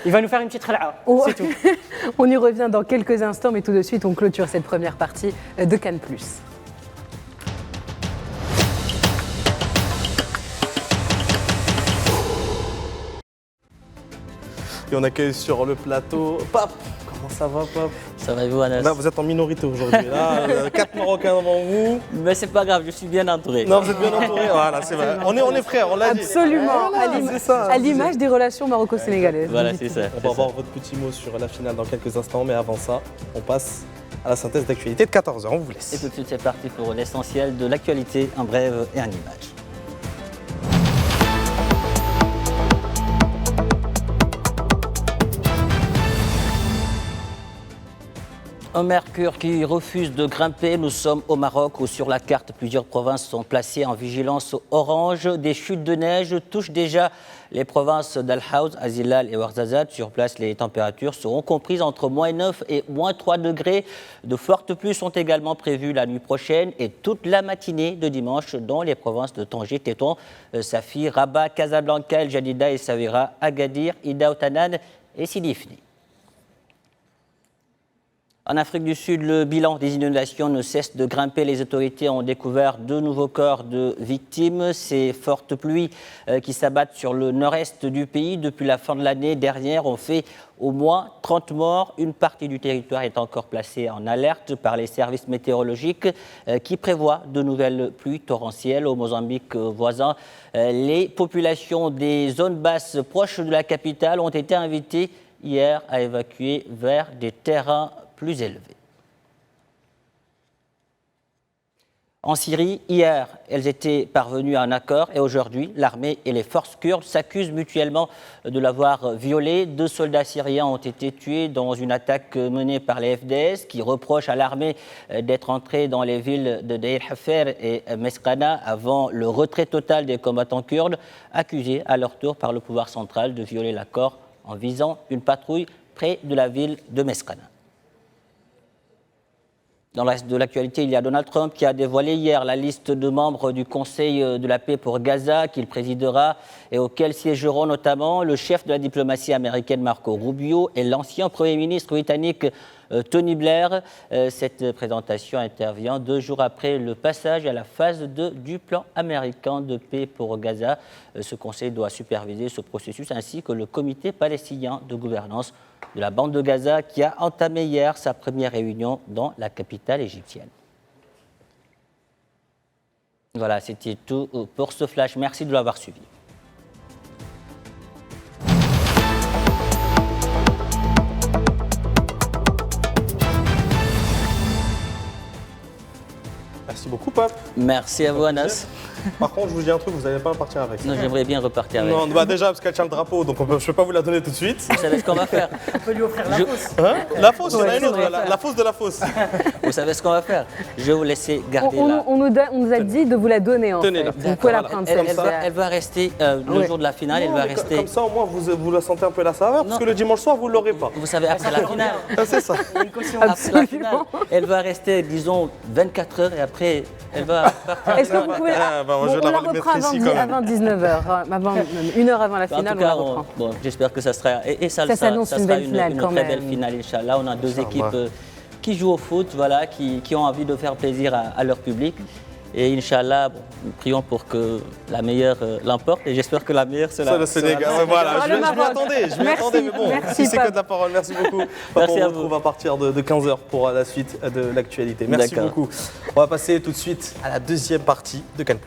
Il va nous faire une petite khala'a, c'est tout. On y revient dans quelques instants, mais tout de suite, on clôture cette première partie de Cannes+. Et on accueille sur le plateau Pape. Comment ça va, Pape? Ça va et vous, Anas? Là, vous êtes en minorité aujourd'hui. Là, 4 Marocains devant vous. Mais c'est pas grave, je suis bien entouré. Non, vous êtes bien entourés. Voilà, c'est vrai. On est frères, on l'a dit. Absolument, à l'image des relations maroco-sénégalaises. Voilà, c'est ça. On va avoir votre petit mot sur la finale dans quelques instants, mais avant ça, on passe à la synthèse d'actualité de 14h. On vous laisse. Et tout de suite, c'est parti pour l'essentiel de l'actualité en brève et en images. Un mercure qui refuse de grimper. Nous sommes au Maroc où sur la carte plusieurs provinces sont placées en vigilance orange. Des chutes de neige touchent déjà les provinces d'Al-Haouz, Azilal et Ouarzazate. Sur place, les températures seront comprises entre -9 et -3 degrés. De fortes pluies sont également prévues la nuit prochaine et toute la matinée de dimanche dans les provinces de Tanger, Tétouan, Safi, Rabat, Casablanca, El Jadida, Essaouira, Agadir, Ida Otanan et Sidi Ifni. En Afrique du Sud, le bilan des inondations ne cesse de grimper. Les autorités ont découvert 2 nouveaux corps de victimes. Ces fortes pluies qui s'abattent sur le nord-est du pays depuis la fin de l'année dernière ont fait au moins 30 morts. Une partie du territoire est encore placée en alerte par les services météorologiques qui prévoient de nouvelles pluies torrentielles au Mozambique voisin. Les populations des zones basses proches de la capitale ont été invitées hier à évacuer vers des terrains plus élevés. En Syrie, hier, elles étaient parvenues à un accord et aujourd'hui, l'armée et les forces kurdes s'accusent mutuellement de l'avoir violée. 2 soldats syriens ont été tués dans une attaque menée par les FDS qui reprochent à l'armée d'être entrée dans les villes de Deir Hafer et Meskhana avant le retrait total des combattants kurdes, accusés à leur tour par le pouvoir central de violer l'accord en visant une patrouille près de la ville de Meskhana. Dans le reste de l'actualité, il y a Donald Trump qui a dévoilé hier la liste de membres du Conseil de la paix pour Gaza qu'il présidera et auquel siégeront notamment le chef de la diplomatie américaine Marco Rubio et l'ancien Premier ministre britannique Tony Blair. Cette présentation intervient 2 jours après le passage à la phase 2 du plan américain de paix pour Gaza. Ce conseil doit superviser ce processus ainsi que le comité palestinien de gouvernance de la bande de Gaza qui a entamé hier sa première réunion dans la capitale égyptienne. Voilà, c'était tout pour ce flash. Merci de l'avoir suivi. Merci beaucoup, Pape. Merci à vous, Anas. Par contre, je vous dis un truc, vous n'allez pas partir avec. Non, j'aimerais bien repartir avec. Non, bah déjà, parce qu'elle tient le drapeau, donc je ne peux pas vous la donner tout de suite. Vous savez ce qu'on va faire? On peut lui offrir la fausse. Hein, la fausse, il y en a une c'est autre, vrai, la fausse de la fausse. Vous savez ce qu'on va faire? Je vais vous laisser garder là. On nous a dit de vous la donner en Tenez-la. fait. Vous pouvez la Voilà. prendre Elle, celle-ci. elle va rester, le jour de la finale, elle Non, va mais rester. Comme ça, au moins, vous la sentez un peu la saveur, parce Non. que le dimanche soir, vous ne l'aurez pas. Vous savez, après la finale, Ah, c'est ça. après la finale, elle va rester, disons, 24 heures et après, elle va partir. Est-ce que vous pouvez. Ah, bah, moi, je vais on la l'avoir le reprend mettre ici, quand même. avant 19h, une heure avant la En finale, tout on la cas, reprend. bon, j'espère que ça sera. Et ça, Ça s'annonce une sera belle finale une quand très même. belle finale, Inch'Allah. On a deux Inch'Allah. équipes qui jouent au foot, voilà, qui ont envie de faire plaisir à leur public. Et Inch'Allah, bon, nous prions pour que la meilleure l'emporte. Et j'espère que la meilleure, c'est C'est le Sénégal. Ouais, voilà, Ah, je le m'y Maroc. attendais, mais Merci, bon, merci, si c'est que Pape. de la parole, merci beaucoup. Merci on à se vous. retrouve à partir de 15h pour la suite de l'actualité. Merci D'accord. beaucoup. On va passer tout de suite à la deuxième partie de Cannes+.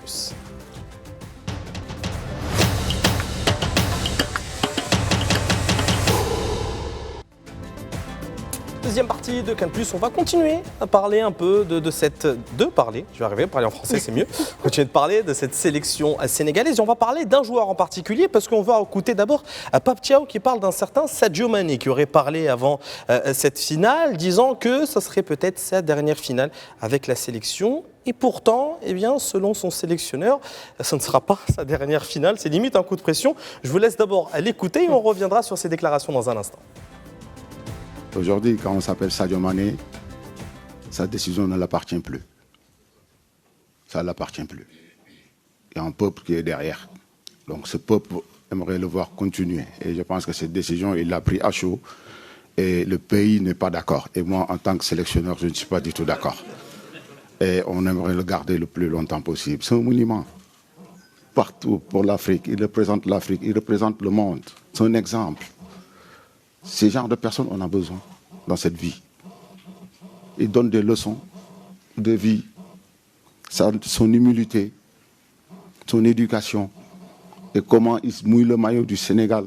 Deuxième partie de Cannes+, on va continuer à parler un peu je vais arriver à parler en français, c'est mieux, continuer de parler de cette sélection sénégalaise. Et on va parler d'un joueur en particulier, parce qu'on va écouter d'abord Pape Thiaw qui parle d'un certain Sadio Mané, qui aurait parlé avant cette finale, disant que ça serait peut-être sa dernière finale avec la sélection. Et pourtant, eh bien, selon son sélectionneur, ce ne sera pas sa dernière finale, c'est limite un coup de pression. Je vous laisse d'abord l'écouter et on reviendra sur ses déclarations dans un instant. Aujourd'hui, quand on s'appelle Sadio Mané, sa décision ne l'appartient plus. Ça ne l'appartient plus. Il y a un peuple qui est derrière. Donc ce peuple aimerait le voir continuer. Et je pense que cette décision, il l'a pris à chaud. Et le pays n'est pas d'accord. Et moi, en tant que sélectionneur, je ne suis pas du tout d'accord. Et on aimerait le garder le plus longtemps possible. C'est un monument. Partout pour l'Afrique. Il représente l'Afrique, il représente le monde. C'est un exemple. Ces genres de personnes, on a besoin dans cette vie. Il donne des leçons de vie, son humilité, son éducation, et comment il mouille le maillot du Sénégal.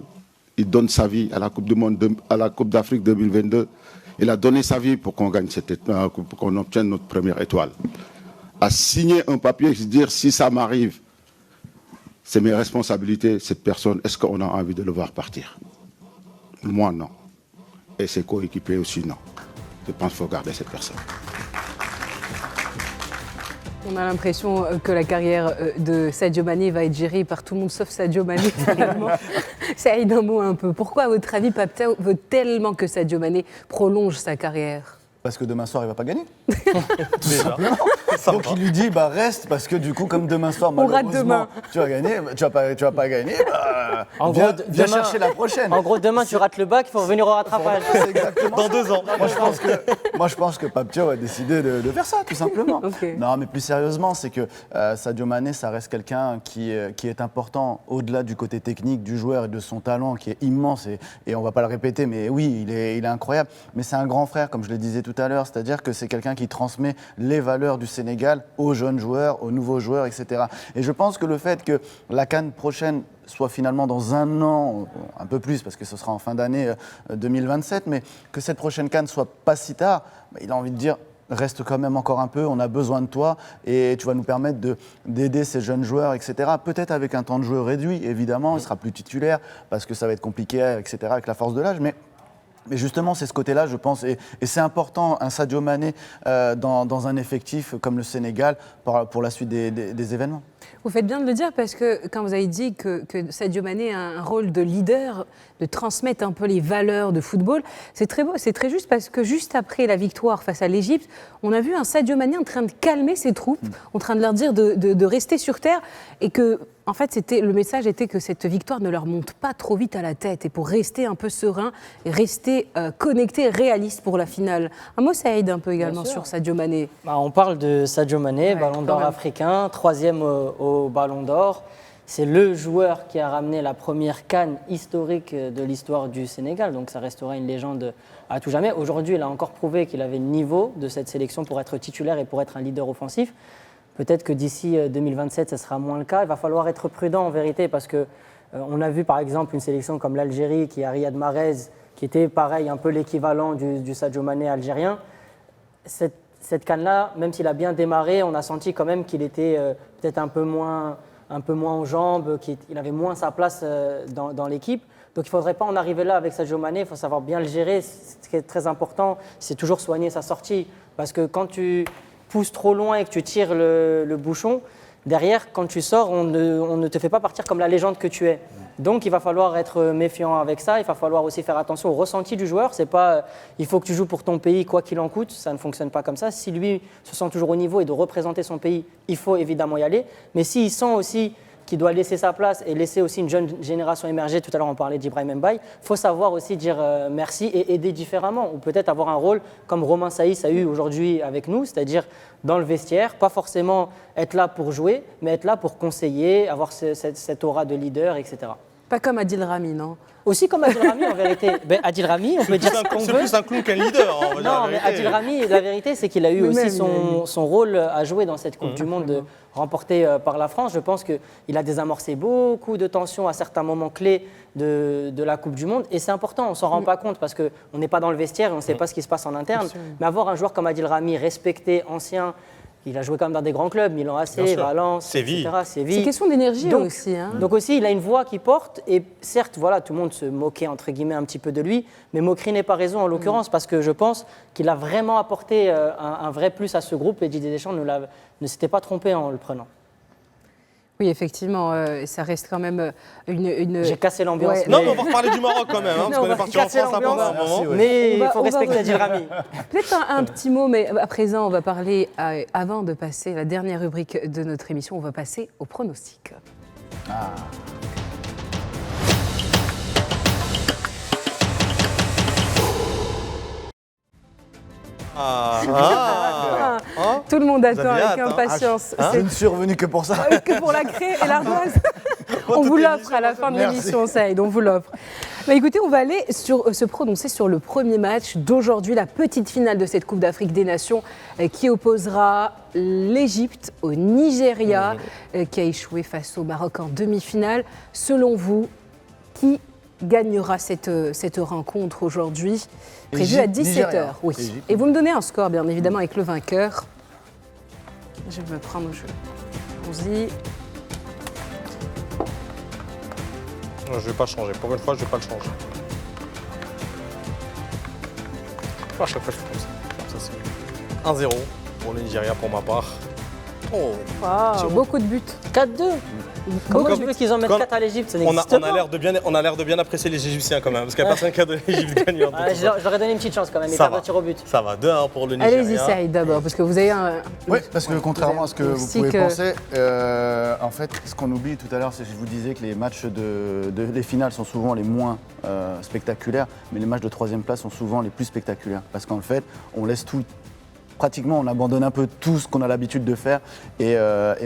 Il donne sa vie à la Coupe du Monde, à la Coupe d'Afrique 2022. Il a donné sa vie pour qu'on gagne pour qu'on obtienne notre première étoile. À signer un papier et se dire si ça m'arrive, c'est mes responsabilités, cette personne, est-ce qu'on a envie de le voir partir? Moi, non. Et ses coéquipiers aussi, non. Je pense qu'il faut garder cette personne. On a l'impression que la carrière de Sadio Mané va être gérée par tout le monde sauf Sadio Mané finalement. Ça aide un mot un peu. Pourquoi, à votre avis, Pape Thiaw veut tellement que Sadio Mané prolonge sa carrière? Parce que demain soir, il ne va pas gagner. Déjà. Donc il lui dit reste parce que du coup comme demain soir On rate malheureusement demain. tu vas gagner, tu vas pas gagner. En viens gros, viens demain- chercher la prochaine. En gros, demain, tu rates le bac, il faut revenir au rattrapage. C'est exactement. Dans 2 ans. Moi je pense que Pape Thiaw a décidé de faire ça tout simplement. Ok. Non mais plus sérieusement c'est que Sadio Mané ça reste quelqu'un qui est important au-delà du côté technique du joueur et de son talent qui est immense et on va pas le répéter mais oui il est incroyable. Mais c'est un grand frère comme je le disais tout à l'heure, c'est-à-dire que c'est quelqu'un qui transmet les valeurs du Sénégal aux jeunes joueurs, aux nouveaux joueurs, etc. Et je pense que le fait que la CAN prochaine soit finalement dans un an, un peu plus parce que ce sera en fin d'année 2027, mais que cette prochaine CAN soit pas si tard, il a envie de dire reste quand même encore un peu, on a besoin de toi et tu vas nous permettre d'aider ces jeunes joueurs, etc. Peut-être avec un temps de jeu réduit, évidemment, il sera plus titulaire parce que ça va être compliqué, etc. avec la force de l'âge, mais justement, c'est ce côté-là, je pense, et c'est important, un Sadio Mané dans un effectif comme le Sénégal pour la suite des événements. Vous faites bien de le dire parce que quand vous avez dit que Sadio Mané a un rôle de leader, de transmettre un peu les valeurs de football, c'est très beau, c'est très juste parce que juste après la victoire face à l'Égypte, on a vu un Sadio Mané en train de calmer ses troupes, en train de leur dire de rester sur terre et que, en fait, le message était que cette victoire ne leur monte pas trop vite à la tête et pour rester un peu serein et rester connecté, réaliste pour la finale. Un mot, ça aide un peu également Bien sûr. sur Sadio Mané. On parle de Sadio Mané, Ouais, ballon quand d'or même. africain, 3e au ballon d'or. C'est le joueur qui a ramené la première CAN historique de l'histoire du Sénégal, donc ça restera une légende à tout jamais. Aujourd'hui, il a encore prouvé qu'il avait le niveau de cette sélection pour être titulaire et pour être un leader offensif. Peut-être que d'ici 2027, ce sera moins le cas. Il va falloir être prudent en vérité parce que on a vu par exemple une sélection comme l'Algérie qui a Riyad Mahrez, qui était pareil, un peu l'équivalent du Sadio Mané algérien. cette CAN-là, même s'il a bien démarré, on a senti quand même qu'il était peut-être un peu moins en jambes, qu'il avait moins sa place dans l'équipe. Donc il ne faudrait pas en arriver là avec Sadio Mané, il faut savoir bien le gérer. Ce qui est très important, c'est toujours soigner sa sortie. Parce que quand tu pousses trop loin et que tu tires le bouchon, derrière, quand tu sors, on ne te fait pas partir comme la légende que tu es. Donc il va falloir être méfiant avec ça, il va falloir aussi faire attention au ressenti du joueur. C'est pas il faut que tu joues pour ton pays quoi qu'il en coûte, ça ne fonctionne pas comme ça. Si lui se sent toujours au niveau et de représenter son pays, il faut évidemment y aller. Mais s'il sent aussi qu'il doit laisser sa place et laisser aussi une jeune génération émerger, tout à l'heure on parlait d'Ibrahim Mbaye, il faut savoir aussi dire merci et aider différemment. Ou peut-être avoir un rôle comme Romain Saïs a eu aujourd'hui avec nous, c'est-à-dire dans le vestiaire, pas forcément être là pour jouer, mais être là pour conseiller, avoir cette aura de leader, etc. Pas comme Adil Rami, non? Aussi comme Adil Rami, en vérité. Ben, Adil Rami, on peut dire ce qu'on veut. C'est plus un clown qu'un leader. On va dire Non, la mais vérité. Adil Rami, la vérité, c'est qu'il a eu Mais aussi même, son rôle à jouer dans cette Coupe du Monde remportée par la France. Je pense qu'il a désamorcé beaucoup de tensions à certains moments clés de la Coupe du Monde. Et c'est important, on ne s'en rend pas compte parce qu'on n'est pas dans le vestiaire et on ne sait pas ce qui se passe en interne. Mais avoir un joueur comme Adil Rami, respecté, ancien, il a joué quand même dans des grands clubs, Milan AC, Bien sûr. Valence, Séville. etc. Séville. C'est question d'énergie Donc- aussi. Hein. Donc aussi, il a une voix qui porte, et certes, voilà, tout le monde se moquait entre guillemets un petit peu de lui, mais moquerie n'est pas raison en l'occurrence, parce que je pense qu'il a vraiment apporté un vrai plus à ce groupe, et Didier Deschamps ne s'était pas trompé en le prenant. Oui, effectivement, ça reste quand même une... J'ai cassé l'ambiance. Ouais, Non, mais on va reparler du Maroc quand même, hein, parce Non, qu'on on est va parti en casser France hein, pendant un l'ambiance. moment. Merci, Mais On va- il faut on va respecter revenir. Adil Rami. Peut-être un petit mot, mais à présent, on va parler, avant de passer à la dernière rubrique de notre émission, on va passer au pronostic. Tout le monde attend avez avec hâte, hein. impatience. C'est une survenue que pour ça. Que pour la craie et l'ardoise. On vous l'offre à la fin de Merci. l'émission, Saïd, on vous l'offre. Bah, écoutez, on va aller se prononcer sur le premier match d'aujourd'hui, la petite finale de cette Coupe d'Afrique des Nations qui opposera l'Égypte au Nigeria qui a échoué face au Maroc en demi-finale. Selon vous, qui gagnera cette rencontre aujourd'hui, prévue à 17h? Nigeria. Oui. Égypte. Et vous me donnez un score, bien évidemment, avec le vainqueur. Je vais me prendre au jeu. Allons-y. Non, je vais pas changer. Pour une fois, je vais pas le changer. À chaque fois, je fais comme ça. Comme ça, c'est mieux. 1-0 pour le Nigeria pour ma part. Oh. Wow, beaucoup de buts. 4-2. Comment Comme- tu veux qu'ils en mettent comme- 4 à l'Égypte? Ça On n'existe a pas. l'air de bien apprécier les Égyptiens quand même, parce qu'il n'y a personne qui a donné l'Égypte gagnante. Ah, je leur ai donné une petite chance quand même, ils Ça perdent va. un tir au but. Ça va, 2-1 pour le Nigeria. Allez-y, Saïd, d'abord, parce que vous avez un... Oui, parce que contrairement à ce que vous Aussi pouvez que- penser, en fait, ce qu'on oublie tout à l'heure, c'est que je vous disais que les matchs les finales sont souvent les moins spectaculaires, mais les matchs de troisième place sont souvent les plus spectaculaires. Parce qu'en fait, on laisse tout. Pratiquement, on abandonne un peu tout ce qu'on a l'habitude de faire et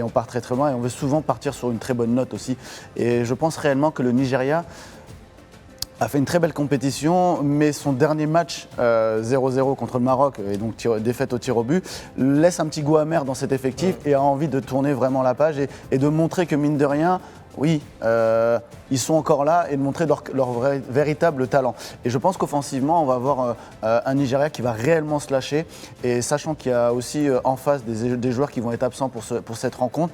on part très très loin et on veut souvent partir sur une très bonne note aussi. Et je pense réellement que le Nigeria a fait une très belle compétition, mais son dernier match 0-0 contre le Maroc, et donc défaite au tir au but, laisse un petit goût amer dans cet effectif et a envie de tourner vraiment la page et de montrer que mine de rien, oui, ils sont encore là et de montrer leur véritable talent. Et je pense qu'offensivement, on va avoir un Nigeria qui va réellement se lâcher. Et sachant qu'il y a aussi en face des joueurs qui vont être absents pour cette rencontre,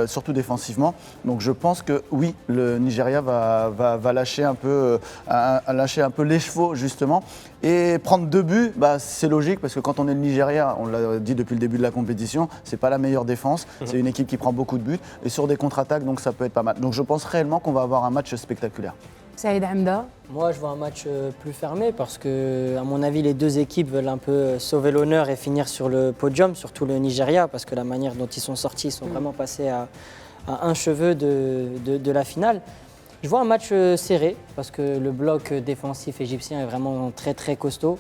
surtout défensivement. Donc je pense que oui, le Nigeria va lâcher un peu les chevaux justement. Et prendre 2 buts, bah, c'est logique parce que quand on est le Nigeria, on l'a dit depuis le début de la compétition, c'est pas la meilleure défense. C'est une équipe qui prend beaucoup de buts et sur des contre-attaques, donc ça peut être pas mal. Donc je pense réellement qu'on va avoir un match spectaculaire. Saïd Hamda. Moi, je vois un match plus fermé parce que, à mon avis, les deux équipes veulent un peu sauver l'honneur et finir sur le podium, surtout le Nigeria, parce que la manière dont ils sont sortis, ils sont vraiment passés à un cheveu de la finale. Je vois un match serré parce que le bloc défensif égyptien est vraiment très très costaud.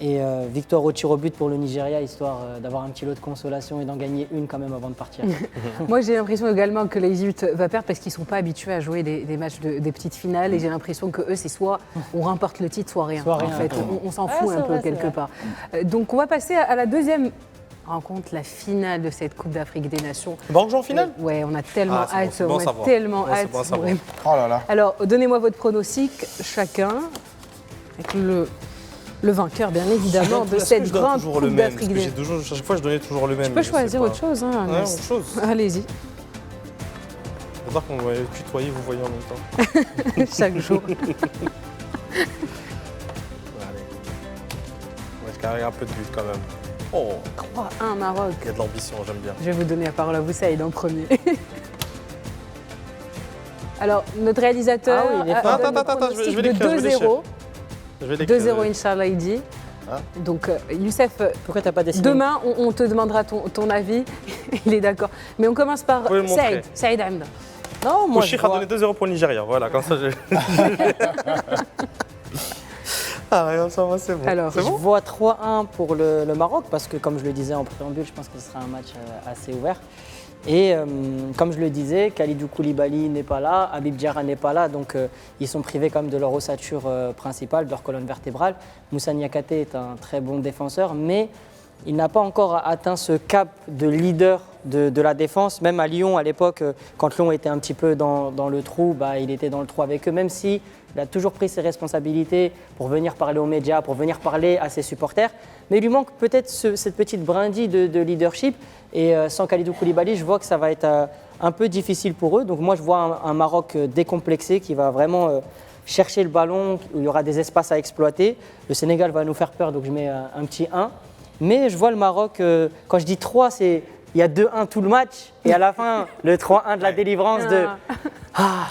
Et victoire au tir au but pour le Nigeria, histoire d'avoir un petit lot de consolation et d'en gagner une quand même avant de partir. Moi, j'ai l'impression également que l'Égypte va perdre parce qu'ils ne sont pas habitués à jouer des matchs des petites finales. Et j'ai l'impression que eux, c'est soit on remporte le titre, soit rien. Soit rien, en fait, on s'en fout Ouais, un c'est peu vrai, c'est quelque vrai. part. Donc, on va passer à la deuxième rencontre, la finale de cette Coupe d'Afrique des Nations. Maroc joue en finale Ouais, on a tellement Ah, c'est bon, hâte. c'est bon à on a savoir. tellement Ouais, c'est hâte. bon à savoir. vraiment. Oh là là. Alors, donnez-moi votre pronostic, chacun. Avec le Le vainqueur, bien évidemment, de Est-ce que cette je donne grande toujours le Coupe même d'Afrique Parce que des Nations. à chaque fois, je donnais toujours le même. Tu peux je sais choisir pas. autre chose, hein, Ouais, Ernest. autre chose. Allez-y, J'adore qu'on va tutoyer, vous voyez en même temps. chaque jour. Allez. On va carrer un peu de but quand même. Oh, 3-1 Maroc. il y a de l'ambition, j'aime bien. Je vais vous donner la parole à vous, Saïd, en premier. Alors, notre réalisateur Ah oui, il est fort. donne le Attends, pronostic je vais de l'écrire, je vais 2-0. Je vais l'écrire. 2-0, Inch'Allah, il dit. Ah. Donc, Youssef, Pourquoi t'as pas décidé? demain, on te demandera ton avis. Il est d'accord. Mais on commence par pouvez le montrer. Saïd Hamda. Non, moi je Kouchir a vois... donné 2-0 pour le Nigeria. Voilà, comme ça, j'ai. Ah, rien, ça va, c'est bon. Alors, c'est Je bon vois 3-1 pour le Maroc parce que, comme je le disais en préambule, je pense que ce sera un match assez ouvert. Et comme je le disais, Kalidou Koulibaly n'est pas là, Habib Diarra n'est pas là, donc ils sont privés quand même de leur ossature principale, de leur colonne vertébrale. Moussa Niakhaté est un très bon défenseur, mais il n'a pas encore atteint ce cap de leader de la défense. Même à Lyon, à l'époque, quand Lyon était un petit peu dans le trou, il était dans le trou avec eux, même si il a toujours pris ses responsabilités pour venir parler aux médias, pour venir parler à ses supporters. Mais il lui manque peut-être cette petite brindille de leadership. Et sans Kalidou Koulibaly, je vois que ça va être un peu difficile pour eux. Donc moi, je vois un Maroc décomplexé qui va vraiment chercher le ballon, où il y aura des espaces à exploiter. Le Sénégal va nous faire peur, donc je mets un petit 1. Mais je vois le Maroc, quand je dis 3, il y a 2-1 tout le match. Et à la fin, le 3-1 de la délivrance de...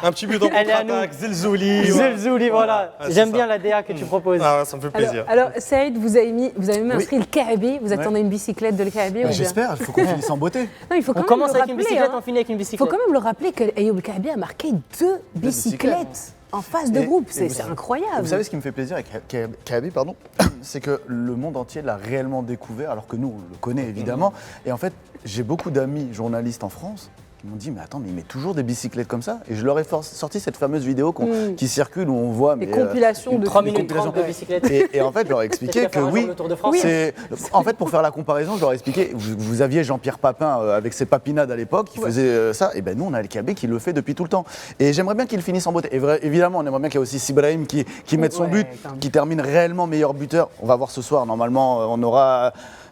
Un petit but en Elle est à nous. contre-attaque, Zelzouli. Zelzouli, voilà. Ah, c'est J'aime ça. bien la DA que tu proposes. Ah, ça me fait plaisir. alors Saïd, vous avez même Oui. inscrit le KAB. Vous attendez une bicyclette de le KAB ou bien J'espère, il faut qu'on finisse en beauté. Non, il faut quand On même commence le avec une rappeler, bicyclette, hein. on finit avec une Il faut bicyclette. quand même le rappeler que Ayoub KAB a marqué 2 bicyclettes en phase de Et- groupe. et C'est vous- incroyable. Vous savez ce qui me fait plaisir avec Kaby, c'est que le monde entier l'a réellement découvert, alors que nous, on le connaît évidemment. Et en fait, j'ai beaucoup d'amis journalistes en France qui m'ont dit, mais attends, mais il met toujours des bicyclettes comme ça. Et je leur ai sorti cette fameuse vidéo qui circule où on voit... Des mais, compilations de 3 des minutes 30 de compilations. bicyclette. Et en fait, je leur ai expliqué Peut-être que qu'à faire un oui, jour le Tour de France. c'est... En fait, pour faire la comparaison, je leur ai expliqué, vous aviez Jean-Pierre Papin avec ses papinades à l'époque, qui faisait ça, et ben nous, on a le KB qui le fait depuis tout le temps. Et j'aimerais bien qu'il finisse en beauté. Et évidemment, on aimerait bien qu'il y ait aussi Sibrahim qui mette son Ouais, but, quand même. qui termine réellement meilleur buteur. On va voir ce soir, normalement, on aura...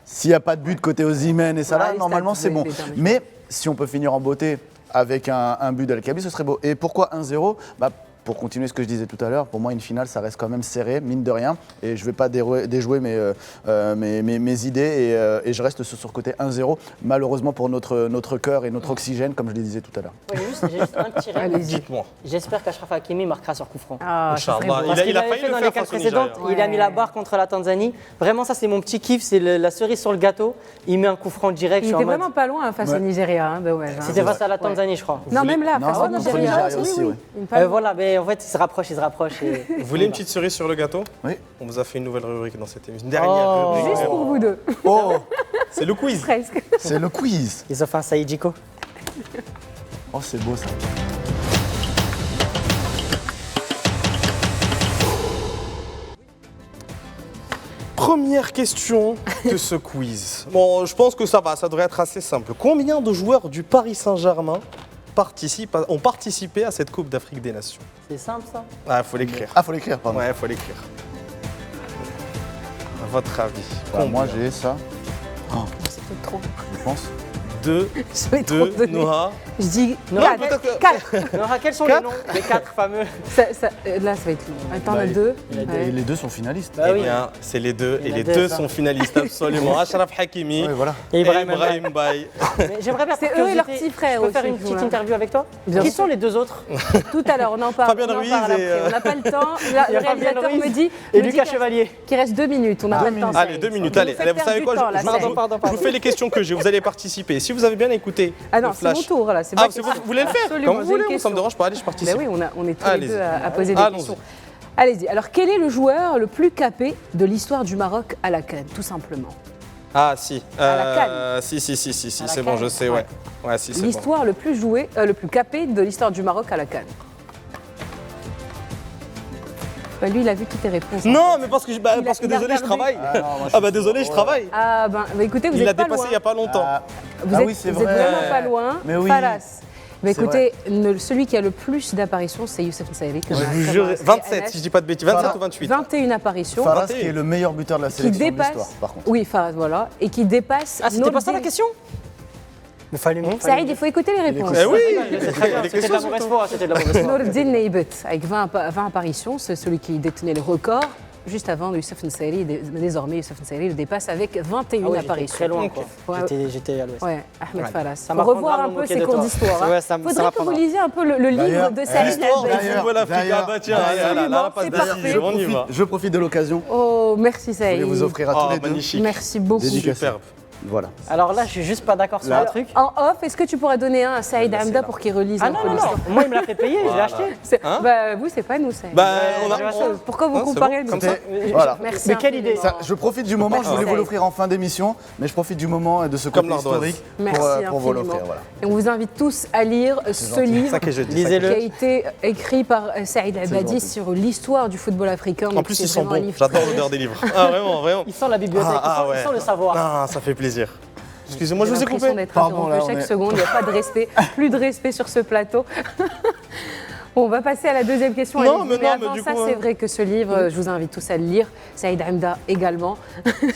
S'il n'y a pas de but côté Osimhen et ça, Ouais, là, les normalement, stats, c'est bon. les derniers Mais si on peut finir en beauté avec un but d'Al-Kabi, ce serait beau. Et pourquoi 1-0 pour continuer ce que je disais tout à l'heure, pour moi, une finale, ça reste quand même serré, mine de rien. Et je ne vais pas déjouer mes idées. Et je reste sur ce côté 1-0, malheureusement pour notre cœur et notre oxygène, comme je le disais tout à l'heure. Ouais, j'ai juste un petit rêve. Allez-y. Dites-moi. J'espère qu'Achraf Hakimi marquera sur coup franc. Ah, ça serait Inch'Allah. beau. Parce Il qu'il a l'avait failli fait le dans faire les 4 face au précédentes, Nigeria. il a mis la barre contre la Tanzanie. Vraiment, ça c'est mon petit kiff, c'est la cerise sur le gâteau. Il met un coup franc direct. Il je suis en était mode- vraiment pas loin face au Nigeria, hein, dommage. hein. C'était face à la Tanzanie, je crois. Non, même là, Non, face au contre le Nigeria. Nigeria aussi, ouais. Une palme. Voilà, mais en fait, il se rapproche. et- Vous voulez une petite cerise sur le gâteau? Oui. On vous a fait une nouvelle rubrique dans cette émission. Une dernière Oh. rubrique. Juste pour vous deux, Oh, C'est le quiz. presque. c'est le quiz. Ils ont fait un Saïdjiko. Oh, c'est beau ça. Première question de ce quiz. Bon, je pense que ça va, ça devrait être assez simple. Combien de joueurs du Paris Saint-Germain ont participé à cette Coupe d'Afrique des Nations? C'est simple ça. Ah, faut l'écrire. Ah, faut l'écrire, pardon. Ouais, faut l'écrire. À votre avis, Moi, j'ai ça, C'est peut-être trop. je pense. 2, Je vais trop 2, donner. Noah. Je dis Non, 4. peut-être que- 4. Alors, quels sont les noms des 4 fameux? Là, ça va être long. Attends, on Bah, a 2. Et les deux sont finalistes. Bah Eh oui. bien, c'est les deux. Il y Et en a les deux, deux ça. sont finalistes, absolument. Achraf Hakimi Ouais, voilà. et Et Ibrahim Ibrahim Baye. Mais j'aimerais bien C'est par eux et leurs curiosité, petits frères Je peux faire aussi, une je petite vois. interview avec toi? Bien Qui sûr. sont les deux autres? Tout à l'heure, on en parle. Fabien on en Ruiz parle et, après. On n'a pas le temps. Là, Il y a le Fabien réalisateur Ruiz me dit Et me dit Lucas qu'il- Chevalier. qu'il reste 2 minutes. On n'a pas le temps. Allez, Saïd. 2 minutes. Vous Allez, nous faites vous savez perdre quoi du temps, là, Saïd. je vous fais les questions que j'ai. Vous allez participer. Si vous avez bien écouté Ah non, le c'est flash. mon tour là. C'est Ah, moi c'est qui- vous voulez le faire Absolument, comme vous j'ai une voulez, moi, ça me question. dérange pas. Allez, je participe. Ben oui, on est tous les Allez-y. deux à poser des Allons-y. questions. Allez-y. Alors, quel est le joueur le plus capé de l'histoire du Maroc à la CAN, tout simplement? Ah, si. la canne. Si, À la c'est bon, canne. je sais, ouais. Ouais, si, c'est bon. L'histoire le plus capé de l'histoire du Maroc à la CAN. Bah, lui, il a vu toutes tes réponses. Non, mais parce que, Il a désolé, je regardé. travaille. Ah, non, moi, je Ah, bah suis désolé, je fort. travaille. Ah ben, écoutez, vous Il a êtes pas dépassé loin. il n'y a pas longtemps. Ah, Vous ah êtes, oui, c'est vous êtes vrai. vraiment pas loin. Mais oui. Falas. Mais C'est écoutez, celui qui a le plus d'apparitions, c'est Youssef N'Sairi. Je vous jure, 27 si je dis pas de bêtises, 27 ou 28. 21 apparitions. Faras qui est le meilleur buteur de la Qui sélection de dépasse. l'histoire, par contre. Oui, Faras, voilà. Et qui dépasse. Ah, c'était pas ça la Nordin- question? Mais fallait Saïd, il faut écouter les réponses. Eh oui, C'est très bien, les c'était de la questions mauvaise foi, c'était de la mauvaise foi. Nordin Neibet, avec 20 apparitions, c'est celui qui détenait le record. Juste avant, Youssef N'Sairi, désormais Youssef N'Sairi le dépasse avec 21 Ah ouais, j'étais apparitions. très loin, quoi. Ouais. J'étais à l'ouest. Ouais, Ahmed Ouais. Faras. Ça Faut m'apprendra revoir à un me peu moquer ses de cours toi. d'histoire. hein. Ouais, ça Faudrait que vous m'apprendra. lisiez un peu le livre D'ailleurs, de Saïd L'histoire du Al-Badi. football africain, D'ailleurs, bah tiens, allez, là, la passe c'est décisive, parfait. on y va. Je profite de l'occasion. Oh, merci Je voulais Saïd. vous offrir à tous Oh, les deux. magnifique. Merci beaucoup. Dédicace. Superbe. Voilà. Alors là, je suis juste pas d'accord sur Là. un truc. En off, est-ce que tu pourrais donner un à Saïd Hamda pour qu'il relise Ah un non, peu non, l'histoire? non. Moi, il me l'a fait payer, je l'ai acheté. Hein Bah, vous, c'est pas nous, Saïd. Bah, on a. Ouais, Pourquoi vous Hein, c'est comparez bon, le comme ça Voilà. Merci Mais quelle idée. infiniment. Je profite du moment, je voulais Merci. vous l'offrir en fin d'émission, mais je profite du moment et de ce Comme côté l'ardoise. historique Merci pour vous infiniment. l'offrir. Voilà. Et on vous invite tous à lire ce livre Ça que je dis. Lisez-le. qui a été écrit par Saïd Al-Badi gentil. sur l'histoire du football africain. En Donc, plus, c'est ils sont vraiment un bons. livre J'adore très l'odeur des livres. Ah, vraiment, vraiment. Il sent la bibliothèque, il sent le savoir. Ah, ça fait plaisir. Excusez-moi, je J'ai vous ai l'impression coupé. d'être Pardon, interrompue là, on chaque est- seconde, il n'y a pas de respect, plus de respect sur ce plateau. Bon, on va passer à la deuxième question. Non, Alice. mais non, avant mais du ça, coup, c'est hein. vrai que ce livre, je vous invite tous à le lire. Saïd Hamda également.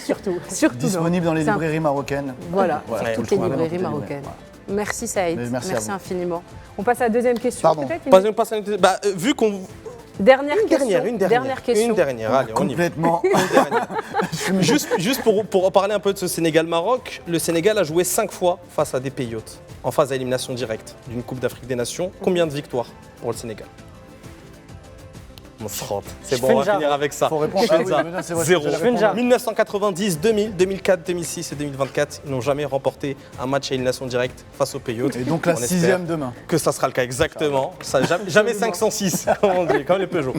Surtout. Disponible dans les C'est un- librairies marocaines. Voilà, Voilà, sur tout toutes le les temps, dans librairies toutes les marocaines. librairies, Merci Saïd, Mais merci à vous. infiniment. On passe à la deuxième question. Pardon. peut-être Pas une passe à une- Bah, vu qu'on. Dernière Une question. dernière, une dernière. Dernière question. Une dernière, allez, on y va. Complètement. Juste pour parler un peu de ce Sénégal-Maroc, le Sénégal a joué 5 fois face à des pays hôtes, en phase à élimination directe d'une Coupe d'Afrique des Nations. Combien de victoires pour le Sénégal? On se rate. C'est Je bon, fais on une va finir jarre. avec ça. Faut répondre. Je fais Ah oui, ça. mais non, c'est vrai, Zéro. je vais Je fais une jarre. 1990, 2000, 2004, 2006 et 2024, ils n'ont jamais remporté un match à élimination directe face aux pays hôtes. Et donc la On espère sixième demain. que ça sera le cas exactement. Ça, jamais 506, comme on dit, comme les Peugeot.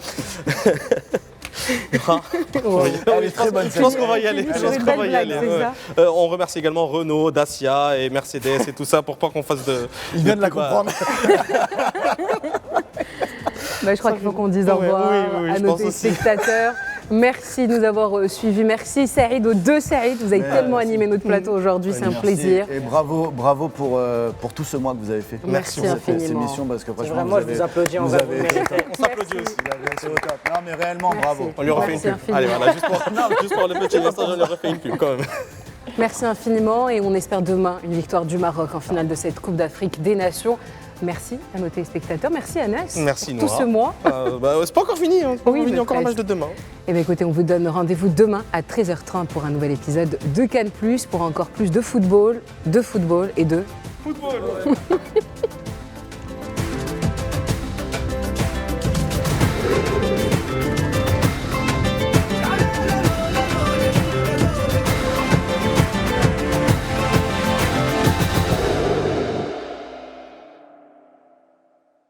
Elle est très bonne, Je pense celle-ci. qu'on va y aller. Fini Je sur pense une qu'on va belle y blague, aller. c'est Ouais. ça On remercie également Renault, Dacia et Mercedes et tout ça pour pas qu'on fasse de. Il vient de la plus bas. comprendre. Bah, je crois qu'il faut qu'on dise au Ouais, revoir oui, à je nos pense aussi. téléspectateurs. Merci de nous avoir suivis. Merci Saïd, aux deux Saïd. Vous avez tellement animé notre plateau aujourd'hui, c'est un Merci. plaisir. Et bravo pour tout ce mois que vous avez fait. Merci pour cette infiniment. émission parce que C'est franchement, vrai, moi, vous je vous avez- applaudis en vous vrai, avez- vous le méritez. On s'applaudit aussi. C'est au top. Non mais réellement, Merci. bravo. On lui refait Merci une pub. infiniment. Allez, voilà, juste pour le petit message, on lui refait une pub quand même. Merci infiniment et on espère demain une victoire du Maroc en finale de cette Coupe d'Afrique des Nations. Merci à nos téléspectateurs. Merci Anas Merci, pour tout Noura. ce mois. C'est pas encore fini. Hein. Oui, Il y mais a encore un match presque. de demain. Et bien écoutez, on vous donne rendez-vous demain à 13h30 pour un nouvel épisode de Cannes+, pour encore plus de football et de... Football.